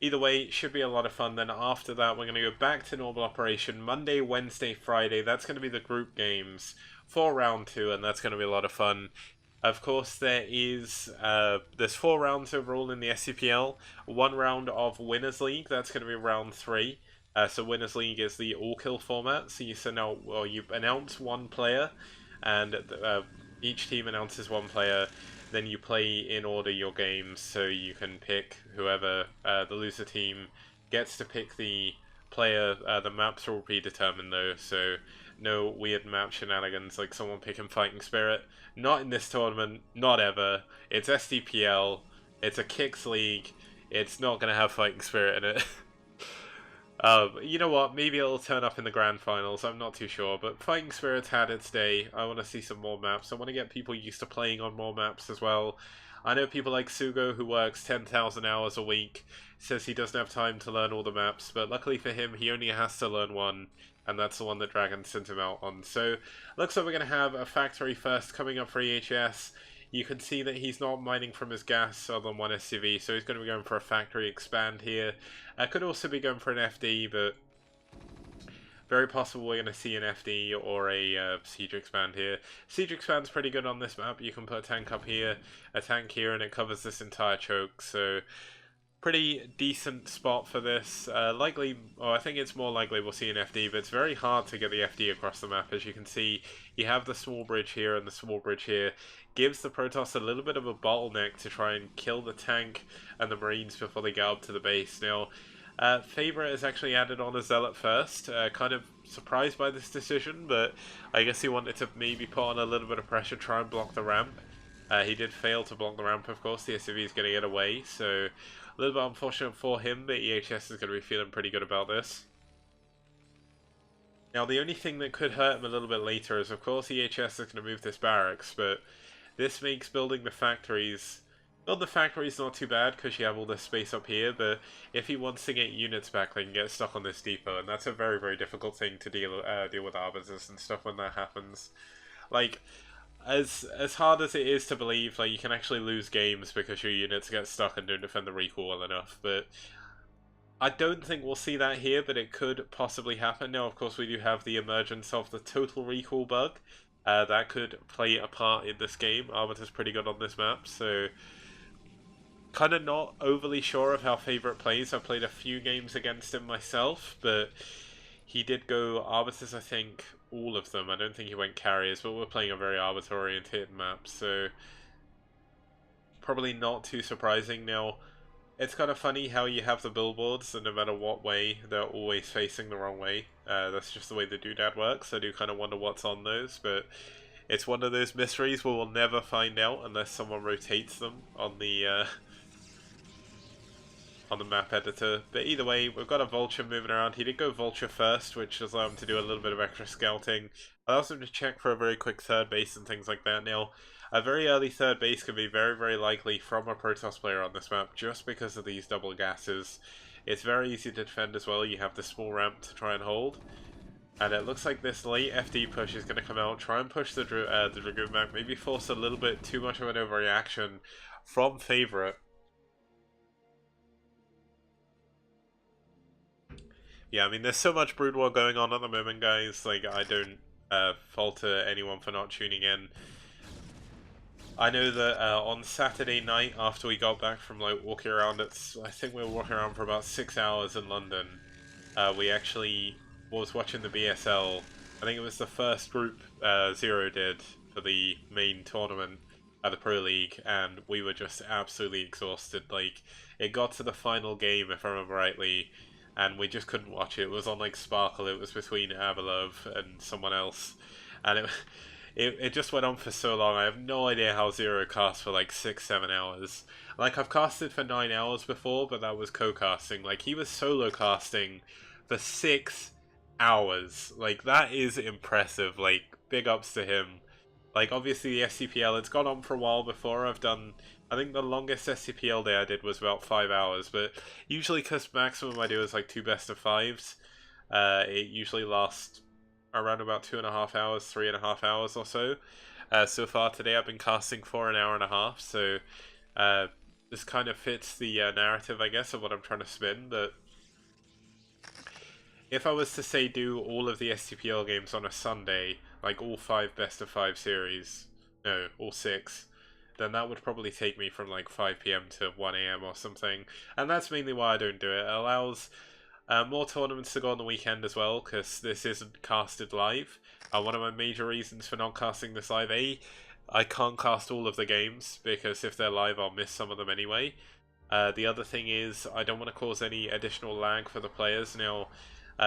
either way, it should be a lot of fun. Then after that, we're going to go back to normal operation Monday, Wednesday, Friday. That's going to be the group games for round 2, and that's going to be a lot of fun. Of course, there's 4 rounds overall in the SCPL. 1 round of Winners League, that's going to be round 3. So Winners League is the all-kill format. So you announce 1 player, and each team announces 1 player. Then you play in order your games, so you can pick whoever the loser team gets to pick the player. The maps are all predetermined though, so no weird map shenanigans like someone picking Fighting Spirit. Not in this tournament, not ever. It's SDPL, it's a Kicks League, it's not going to have Fighting Spirit in it. You know what, maybe it'll turn up in the grand finals, I'm not too sure, but Fighting Spirit's had its day. I want to see some more maps. I want to get people used to playing on more maps as well. I know people like Sugo, who works 10,000 hours a week, says he doesn't have time to learn all the maps, but luckily for him, he only has to learn one, and that's the one that Dragon sent him out on. So, looks like we're going to have a factory first coming up for EHS. You can see that he's not mining from his gas other than 1 SCV, so he's going to be going for a factory expand here. Could also be going for an FD, but very possible we're going to see an FD or a siege expand here. Siege expand's pretty good on this map. You can put a tank up here, a tank here, and it covers this entire choke, so pretty decent spot for this. I think it's more likely we'll see an FD, but it's very hard to get the FD across the map. As you can see, you have the small bridge here and the small bridge here. Gives the Protoss a little bit of a bottleneck to try and kill the tank and the Marines before they get up to the base. Now, Favorite is actually added on a Zealot first. Kind of surprised by this decision, but I guess he wanted to maybe put on a little bit of pressure, try and block the ramp. He did fail to block the ramp, of course. The SCV is going to get away, so a little bit unfortunate for him, but EHS is going to be feeling pretty good about this. Now, the only thing that could hurt him a little bit later is, of course, EHS is going to move this barracks, but this makes building the factories... Build the factories not too bad, because you have all this space up here, but if he wants to get units back, they can get stuck on this depot, and that's a very, very difficult thing to deal with arbiters and stuff when that happens. Like, as hard as it is to believe, like, you can actually lose games because your units get stuck and don't defend the recall well enough, but I don't think we'll see that here, but it could possibly happen. Now, of course, we do have the emergence of the total recall bug. That could play a part in this game. Arbiter's pretty good on this map, so kind of not overly sure of how Favorite plays. I've played a few games against him myself, but he did go Arbiters, I think, all of them. I don't think he went Carriers, but we're playing a very Arbiter-oriented map, so probably not too surprising. Now, it's kind of funny how you have the billboards, and no matter what way, they're always facing the wrong way. That's just the way the doodad works. I do kind of wonder what's on those, but it's one of those mysteries we will never find out unless someone rotates them on the map editor. But either way, we've got a Vulture moving around. He did go Vulture first, which allows him to do a little bit of extra scouting. Allows him to check for a very quick third base and things like that. Now, a very early third base can be very, very likely from a Protoss player on this map, just because of these double gases. It's very easy to defend as well. You have the small ramp to try and hold. And it looks like this late FD push is going to come out, try and push the Dragoon back, maybe force a little bit too much of an overreaction from Favorite. Yeah, I mean, there's so much Brood War going on at the moment, guys. Like, I don't falter anyone for not tuning in. I know that on Saturday night, after we got back from, like, walking around, I think we were walking around for about 6 hours in London. We actually was watching the BSL. I think it was the first group Zero did for the main tournament at the Pro League, and we were just absolutely exhausted. Like, it got to the final game, if I remember rightly, and we just couldn't watch it. It was on, like, Sparkle. It was between Avalov and someone else, and it just went on for so long. I have no idea how Zero cast for like 6-7 hours. Like, I've casted for 9 hours before, but that was co-casting. Like, he was solo casting for 6 hours. Like, that is impressive. Like, big ups to him. Like, obviously the SCPL, it's gone on for a while before. I've done, I think the longest SCPL day I did was about 5 hours, but usually, because maximum I do is like 2 best of 5s, it usually lasts around about 2.5 hours, 3.5 hours or so. So far today I've been casting for an hour and a half, so this kind of fits the narrative, I guess, of what I'm trying to spin. But if I was to say do all of the STPL games on a Sunday, like all 5 best of 5 series, no, all 6, then that would probably take me from like 5 PM to 1 AM or something. And that's mainly why I don't do it. It allows more tournaments to go on the weekend as well, because this isn't casted live. One of my major reasons for not casting this live, I can't cast all of the games, because if they're live I'll miss some of them anyway. The other thing is, I don't want to cause any additional lag for the players. Now,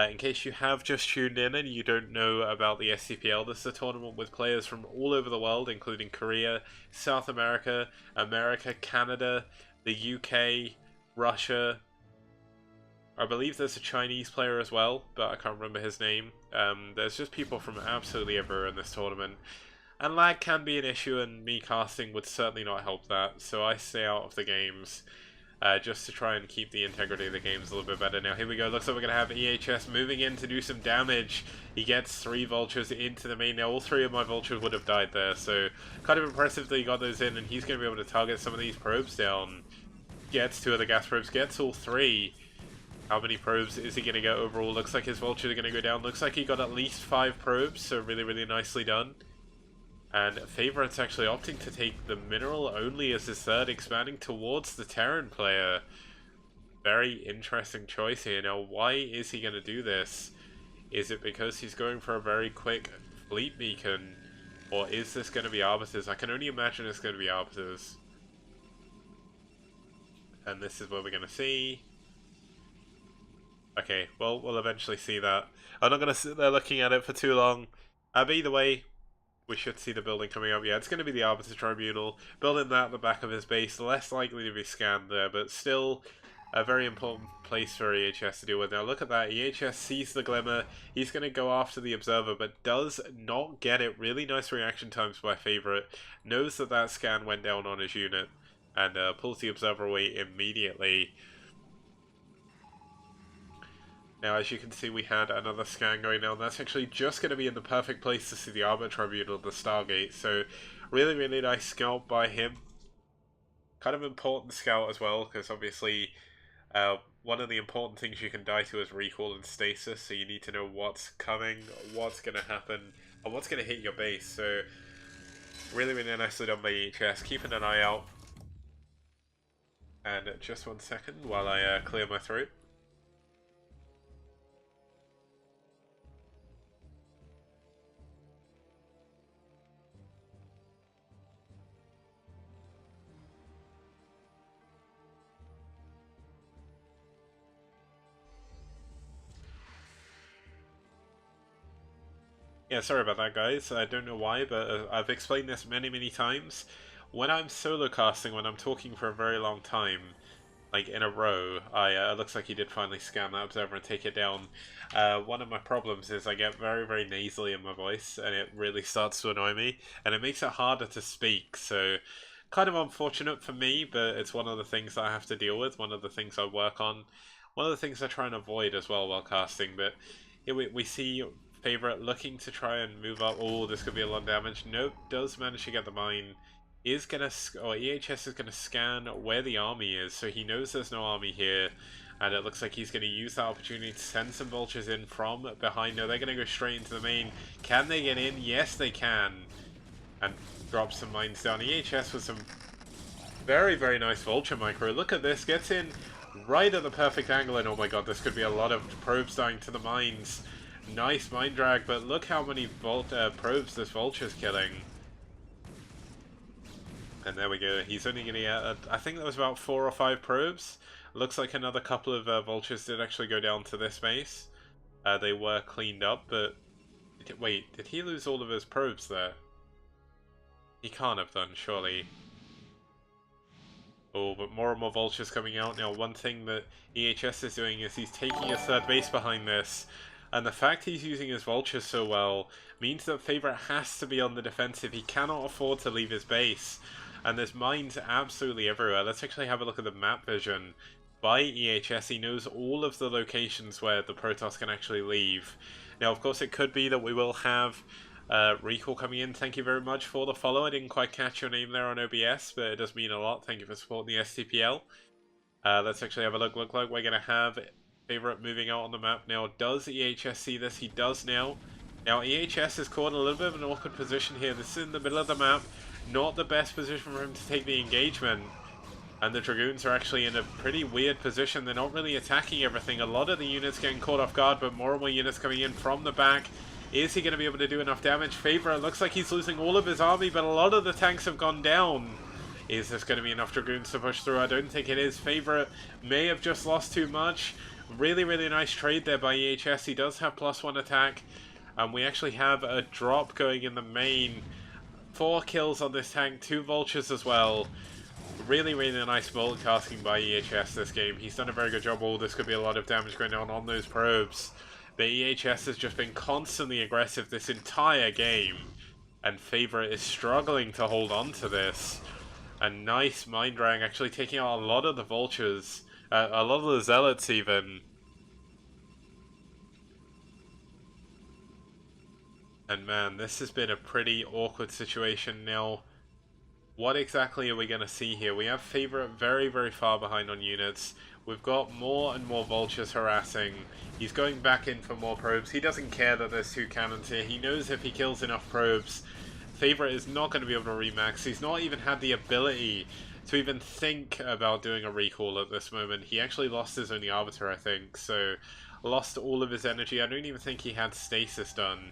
in case you have just tuned in and you don't know about the SCPL, this is a tournament with players from all over the world, including Korea, South America, Canada, the UK, Russia. I believe there's a Chinese player as well, but I can't remember his name. There's just people from absolutely everywhere in this tournament. And lag can be an issue, and me casting would certainly not help that, so I stay out of the games. Just to try and keep the integrity of the games a little bit better. Now here we go, looks like we're going to have EHS moving in to do some damage. He gets 3 vultures into the main. Now all 3 of my vultures would have died there, so kind of impressive that he got those in, and he's going to be able to target some of these probes down. Gets 2 of the gas probes, gets all 3. How many probes is he going to get overall? Looks like his vultures are going to go down. Looks like he got at least 5 probes, so really, really nicely done. And Favorite's actually opting to take the mineral only as his third, expanding towards the Terran player. Very interesting choice here. Now, why is he going to do this? Is it because he's going for a very quick fleet beacon? Or is this going to be Arbiters? I can only imagine it's going to be Arbiters. And this is what we're going to see. Okay, well, we'll eventually see that. I'm not going to sit there looking at it for too long. But either way, we should see the building coming up. Yeah, it's going to be the Arbiter Tribunal. Building that at the back of his base, less likely to be scanned there, but still a very important place for EHS to deal with. Now look at that, EHS sees the Glimmer, he's going to go after the Observer, but does not get it. Really nice reaction times by Favorite. Knows that that scan went down on his unit, and pulls the Observer away immediately. Now, as you can see, we had another scan going down. That's actually just going to be in the perfect place to see the Arbiter Tribunal, the Stargate. So, really, really nice scout by him. Kind of important scout as well, because obviously, one of the important things you can die to is recall and stasis. So you need to know what's coming, what's going to happen, and what's going to hit your base. So, really, really nicely done by EHS. Keeping an eye out. And just 1 second while I clear my throat. Yeah, sorry about that, guys. I don't know why, but I've explained this many, many times. When I'm solo casting, when I'm talking for a very long time, like in a row, it looks like he did finally scan that Observer and take it down. One of my problems is I get very, very nasally in my voice, and it really starts to annoy me, and it makes it harder to speak, so kind of unfortunate for me, but it's one of the things I have to deal with, one of the things I work on, one of the things I try and avoid as well while casting. But here we see Favorite looking to try and move up. Oh, this could be a lot of damage. Nope, does manage to get the mine. Is gonna, or EHS is gonna scan where the army is, so he knows there's no army here, and it looks like he's gonna use that opportunity to send some vultures in from behind. No, they're gonna go straight into the main. Can they get in? Yes, they can. And drop some mines down. EHS with some very, very nice vulture micro. Look at this, gets in right at the perfect angle, and oh my god, this could be a lot of probes dying to the mines. Nice mine drag, but look how many probes this vulture's killing. And there we go, he's only going to get, I think that was about 4 or 5 probes. Looks like another couple of vultures did actually go down to this base. They were cleaned up, but... Wait, did he lose all of his probes there? He can't have done, surely. Oh, but more and more vultures coming out. Now, one thing that EHS is doing is he's taking his third base behind this. And the fact he's using his vultures so well means that Favorite has to be on the defensive. He cannot afford to leave his base. And there's mines absolutely everywhere. Let's actually have a look at the map vision by EHS. He knows all of the locations where the Protoss can actually leave. Now, of course, it could be that we will have Recall coming in. Thank you very much for the follow. I didn't quite catch your name there on OBS, but it does mean a lot. Thank you for supporting the STPL. Let's actually have a look. Look like we're going to have Favorite moving out on the map now. Does EHS see this? He does now. Now EHS is caught in a little bit of an awkward position here. This is in the middle of the map. Not the best position for him to take the engagement. And the Dragoons are actually in a pretty weird position. They're not really attacking everything. A lot of the units getting caught off guard, but more and more units coming in from the back. Is he going to be able to do enough damage? Favorite looks like he's losing all of his army, but a lot of the tanks have gone down. Is this going to be enough Dragoons to push through? I don't think it is. Favorite may have just lost too much. Really, really nice trade there by EHS. He does have +1 attack. And we actually have a drop going in the main. 4 kills on this tank, 2 vultures as well. Really, really nice multitasking by EHS this game. He's done a very good job. Oh, this could be a lot of damage going on those probes. But EHS has just been constantly aggressive this entire game. And Favorite is struggling to hold on to this. A nice mind drag, actually taking out a lot of the vultures. A lot of the zealots even. And man, this has been a pretty awkward situation now. What exactly are we going to see here? We have Favorite very, very far behind on units. We've got more and more vultures harassing. He's going back in for more probes. He doesn't care that there's 2 cannons here. He knows if he kills enough probes, Favorite is not going to be able to remax. He's not even had the ability to even think about doing a recall at this moment. He actually lost his only Arbiter, I think, so lost all of his energy. I don't even think he had stasis done.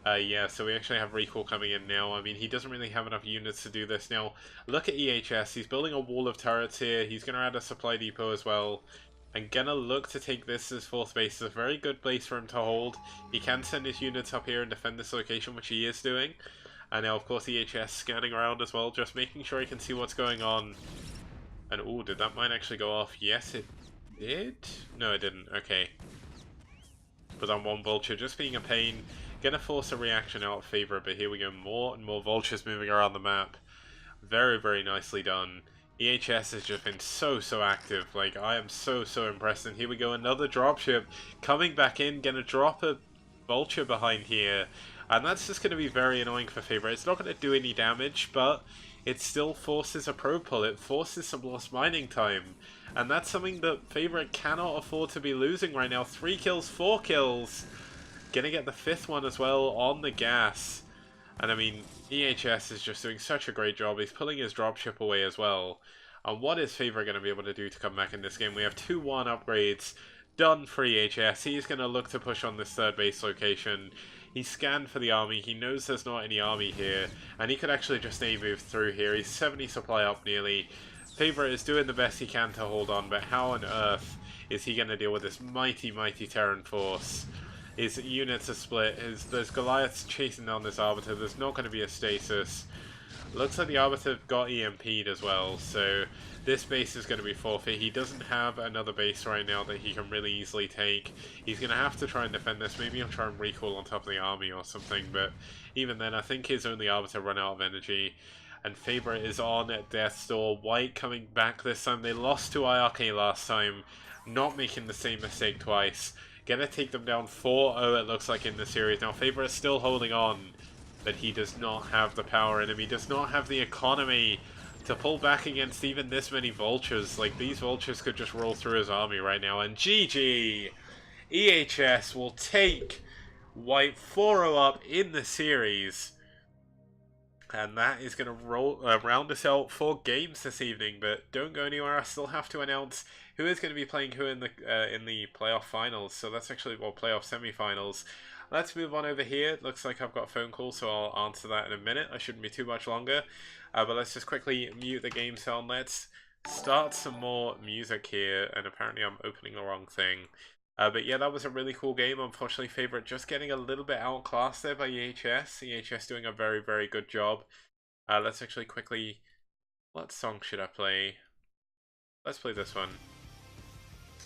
Yeah, so we actually have recall coming in now. I mean, he doesn't really have enough units to do this. Now, look at EHS. He's building a wall of turrets here. He's going to add a supply depot as well. And gonna look to take this as 4th base. It's a very good place for him to hold. He can send his units up here and defend this location, which he is doing. And now, of course, EHS scanning around as well, just making sure he can see what's going on. And, ooh, did that mine actually go off? Yes, it did? No, it didn't. Okay. But on 1 vulture, just being a pain. Gonna force a reaction out of Favorite, but here we go. More and more vultures moving around the map. Very, very nicely done. EHS has just been so active. Like, I am so impressed. And here we go, another dropship coming back in. Gonna drop a vulture behind here. And that's just gonna be very annoying for Favorite. It's not gonna do any damage, but it still forces a probe pull. It forces some lost mining time. And that's something that Favorite cannot afford to be losing right now. 3 kills, 4 kills. Gonna get the 5th one as well on the gas. And I mean, EHS is just doing such a great job. He's pulling his dropship away as well. And what is Favorite going to be able to do to come back in this game? We have 2-1 upgrades done for EHS. He's going to look to push on this 3rd base location. He scanned for the army. He knows there's not any army here. And he could actually just move through here. He's 70 supply up nearly. Favorite is doing the best he can to hold on. But how on earth is he going to deal with this mighty Terran force? His units are split. There's Goliaths chasing down this Arbiter. There's not going to be a stasis. Looks like the Arbiter got EMP'd as well, so this base is going to be forfeit. He doesn't have another base right now that he can really easily take. He's going to have to try and defend this. Maybe he'll try and recall on top of the army or something, but even then, I think his only Arbiter run out of energy. And Favorite is on at death's door. White coming back this time. They lost to iRk last time, not making the same mistake twice. Gonna take them down 4-0 it looks like in the series. Now Favorite is still holding on, but he does not have the power in him. He does not have the economy to pull back against even this many vultures. Like, these vultures could just roll through his army right now. And GG! EHS will take White 4-0 up in the series. And that is going to round us out for games this evening. But don't go anywhere. I still have to announce who is going to be playing who in the playoff finals. So that's actually, well, playoff semi-finals. Let's move on over here. It looks like I've got a phone call, so I'll answer that in a minute. I shouldn't be too much longer. But let's just quickly mute the game sound. Let's start some more music here. And apparently I'm opening the wrong thing. But yeah, that was a really cool game. Unfortunately, Favorite just getting a little bit outclassed there by EHS. EHS doing a very, very good job. Let's actually quickly... What song should I play? Let's play this one.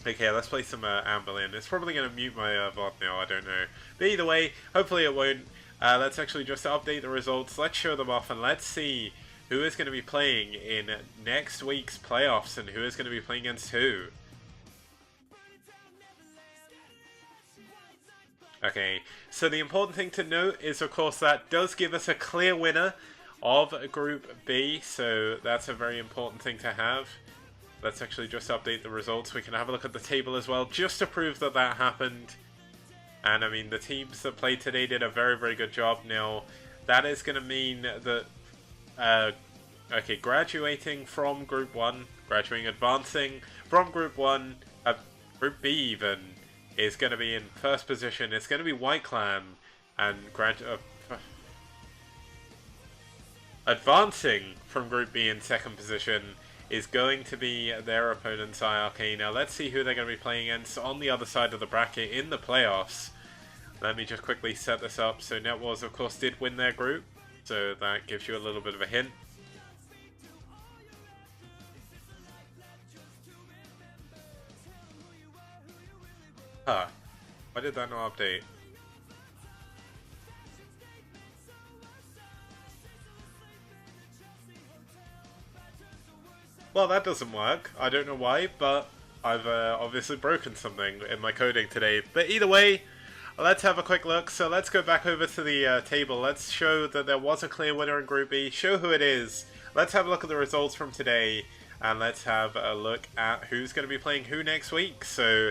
Okay, let's play some Amberlin. It's probably going to mute my VOD now, I don't know. But either way, hopefully it won't. Let's actually just update the results. Let's show them off and let's see who is going to be playing in next week's playoffs and who is going to be playing against who. Okay, so the important thing to note is, of course, that does give us a clear winner of Group B, so that's a very important thing to have. let's actually just update the results. We can have a look at the table as well, just to prove that that happened. And I mean, the teams that played today did a very, very good job. Now, that is going to mean that, okay, graduating from Group 1, advancing from Group 1, Group B even, is going to be in first position. It's going to be White Clan, and advancing from Group B in second position is going to be their opponents, iRk. Now let's see who they're going to be playing against on the other side of the bracket in the playoffs. Let me just quickly set this up. So NetWars, of course, did win their group, so that gives you a little bit of a hint. Huh. Why did that not update? Well, that doesn't work. I don't know why, but I've obviously broken something in my coding today. But either way, let's have a quick look. So let's go back over to the table. Let's show that there was a clear winner in Group B. Show who it is. Let's have a look at the results from today. And let's have a look at who's going to be playing who next week. So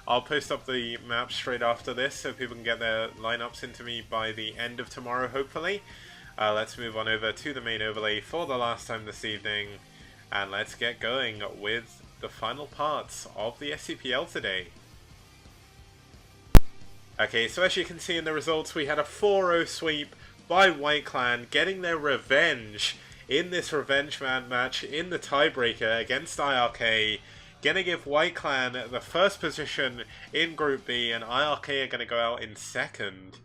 I'll post up the map straight after this so people can get their lineups into me by the end of tomorrow, hopefully. Let's move on over to the main overlay for the last time this evening. And let's get going with the final parts of the SCPL today. Okay, so as you can see in the results, we had a 4-0 sweep by White Clan, getting their revenge in this Revenge Man match in the tiebreaker against iRk. Gonna give White Clan the first position in Group B, and iRk are gonna go out in second.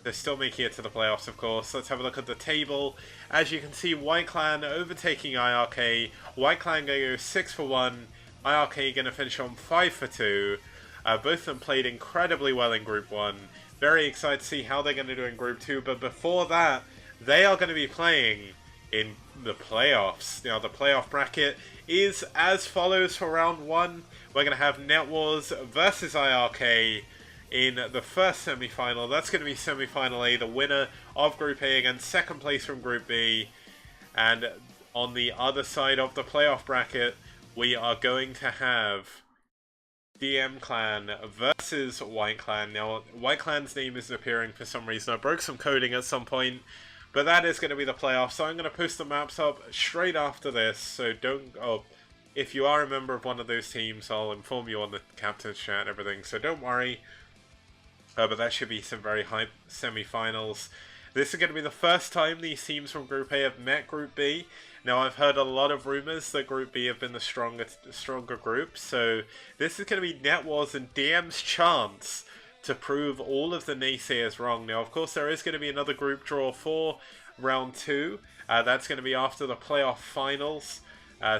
They're still making it to the playoffs, of course. Let's have a look at the table. As you can see, White Clan overtaking iRk. White Clan going to go 6 for 1. iRk going to finish on 5 for 2. Both of them played incredibly well in Group 1. Very excited to see how they're going to do in Group 2. But before that, they are going to be playing in the playoffs. Now, the playoff bracket is as follows for round 1. We're going to have NetWars versus iRk in the first semi-final. That's going to be semi-final A, the winner of Group A against second place from Group B. And on the other side of the playoff bracket, we are going to have DM Clan versus White Clan. Now, White Clan's name isn't appearing for some reason. I broke some coding at some point, but that is going to be the playoff. So I'm going to post the maps up straight after this. So don't... Oh, if you are a member of one of those teams, I'll inform you on the captain's chat and everything. So don't worry. But that should be some very hype semi-finals. This is going to be the first time these teams from Group A have met Group B. Now, I've heard a lot of rumours that Group B have been the stronger group. So this is going to be NetWars and DM's chance to prove all of the naysayers wrong. Now, of course, there is going to be another group draw for round 2. That's going to be after the playoff finals.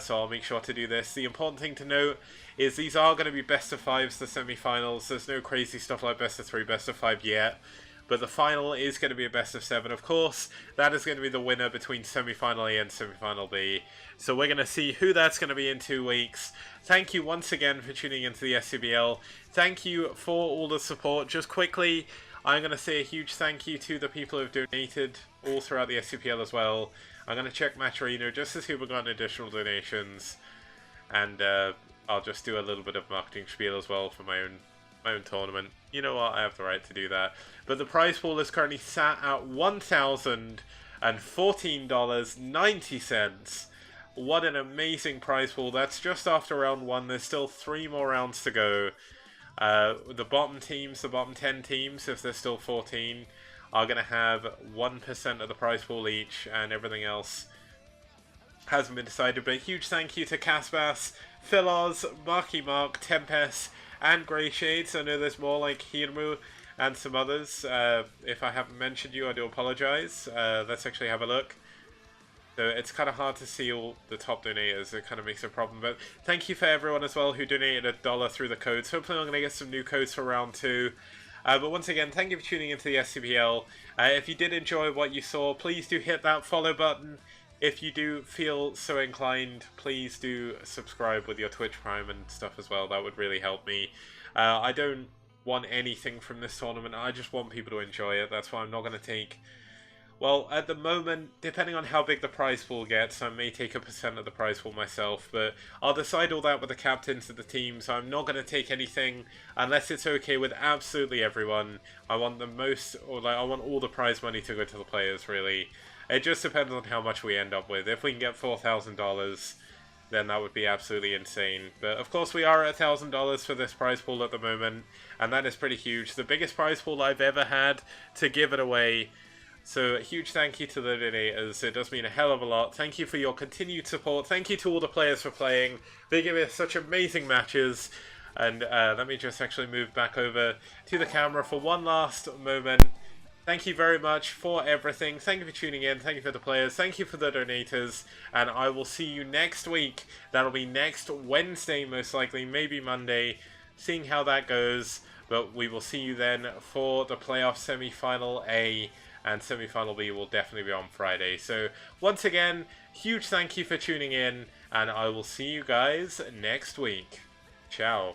So I'll make sure to do this. The important thing to note is these are going to be best of 5s, the semi-finals. There's no crazy stuff like best of 3, best of 5 yet. But the final is going to be a best of 7. Of course, that is going to be the winner between semi-final A and semi-final B. So we're going to see who that's going to be in 2 weeks. Thank you once again for tuning into the SCBL. Thank you for all the support. Just quickly, I'm going to say a huge thank you to the people who have donated all throughout the SCPL as well. I'm going to check Matcherino just to see if we've got additional donations. And I'll just do a little bit of marketing spiel as well for my own tournament. You know what? I have the right to do that. But the prize pool is currently sat at $1,014.90. What an amazing prize pool. That's just after round 1. There's still 3 more rounds to go. The bottom teams, the bottom 10 teams, if there's still 14, are going to have 1% of the prize pool each, and everything else hasn't been decided. But a huge thank you to Casbas, Philos, Marky Mark, Tempest, and Grey Shades. I know there's more like Hirmu and some others. If I haven't mentioned you, I do apologize. Let's actually have a look. So it's kind of hard to see all the top donators. It kind of makes it a problem. But thank you for everyone as well who donated $1 through the codes. Hopefully I'm going to get some new codes for round 2. But once again, thank you for tuning into the SCPL. If you did enjoy what you saw, please do hit that follow button. If you do feel so inclined, please do subscribe with your Twitch Prime and stuff as well. That would really help me. I don't want anything from this tournament. I just want people to enjoy it. That's why I'm not going to take Well, at the moment, depending on how big the prize pool gets, I may take a percent of the prize pool myself, but I'll decide all that with the captains of the team, so I'm not going to take anything unless it's okay with absolutely everyone. I want the most, or like, I want all the prize money to go to the players, really. It just depends on how much we end up with. If we can get $4,000, then that would be absolutely insane. But of course we are at $1,000 for this prize pool at the moment, and that is pretty huge. The biggest prize pool I've ever had to give it away. So a huge thank you to the donators. It does mean a hell of a lot. Thank you for your continued support. Thank you to all the players for playing. They give us such amazing matches. And let me just actually move back over to the camera for one last moment. Thank you very much for everything. Thank you for tuning in. Thank you for the players. Thank you for the donators. And I will see you next week. That'll be next Wednesday, most likely. Maybe Monday. Seeing how that goes. But we will see you then for the playoff semi-final A. And semi-final B will definitely be on Friday. So, once again, huge thank you for tuning in. And I will see you guys next week. Ciao.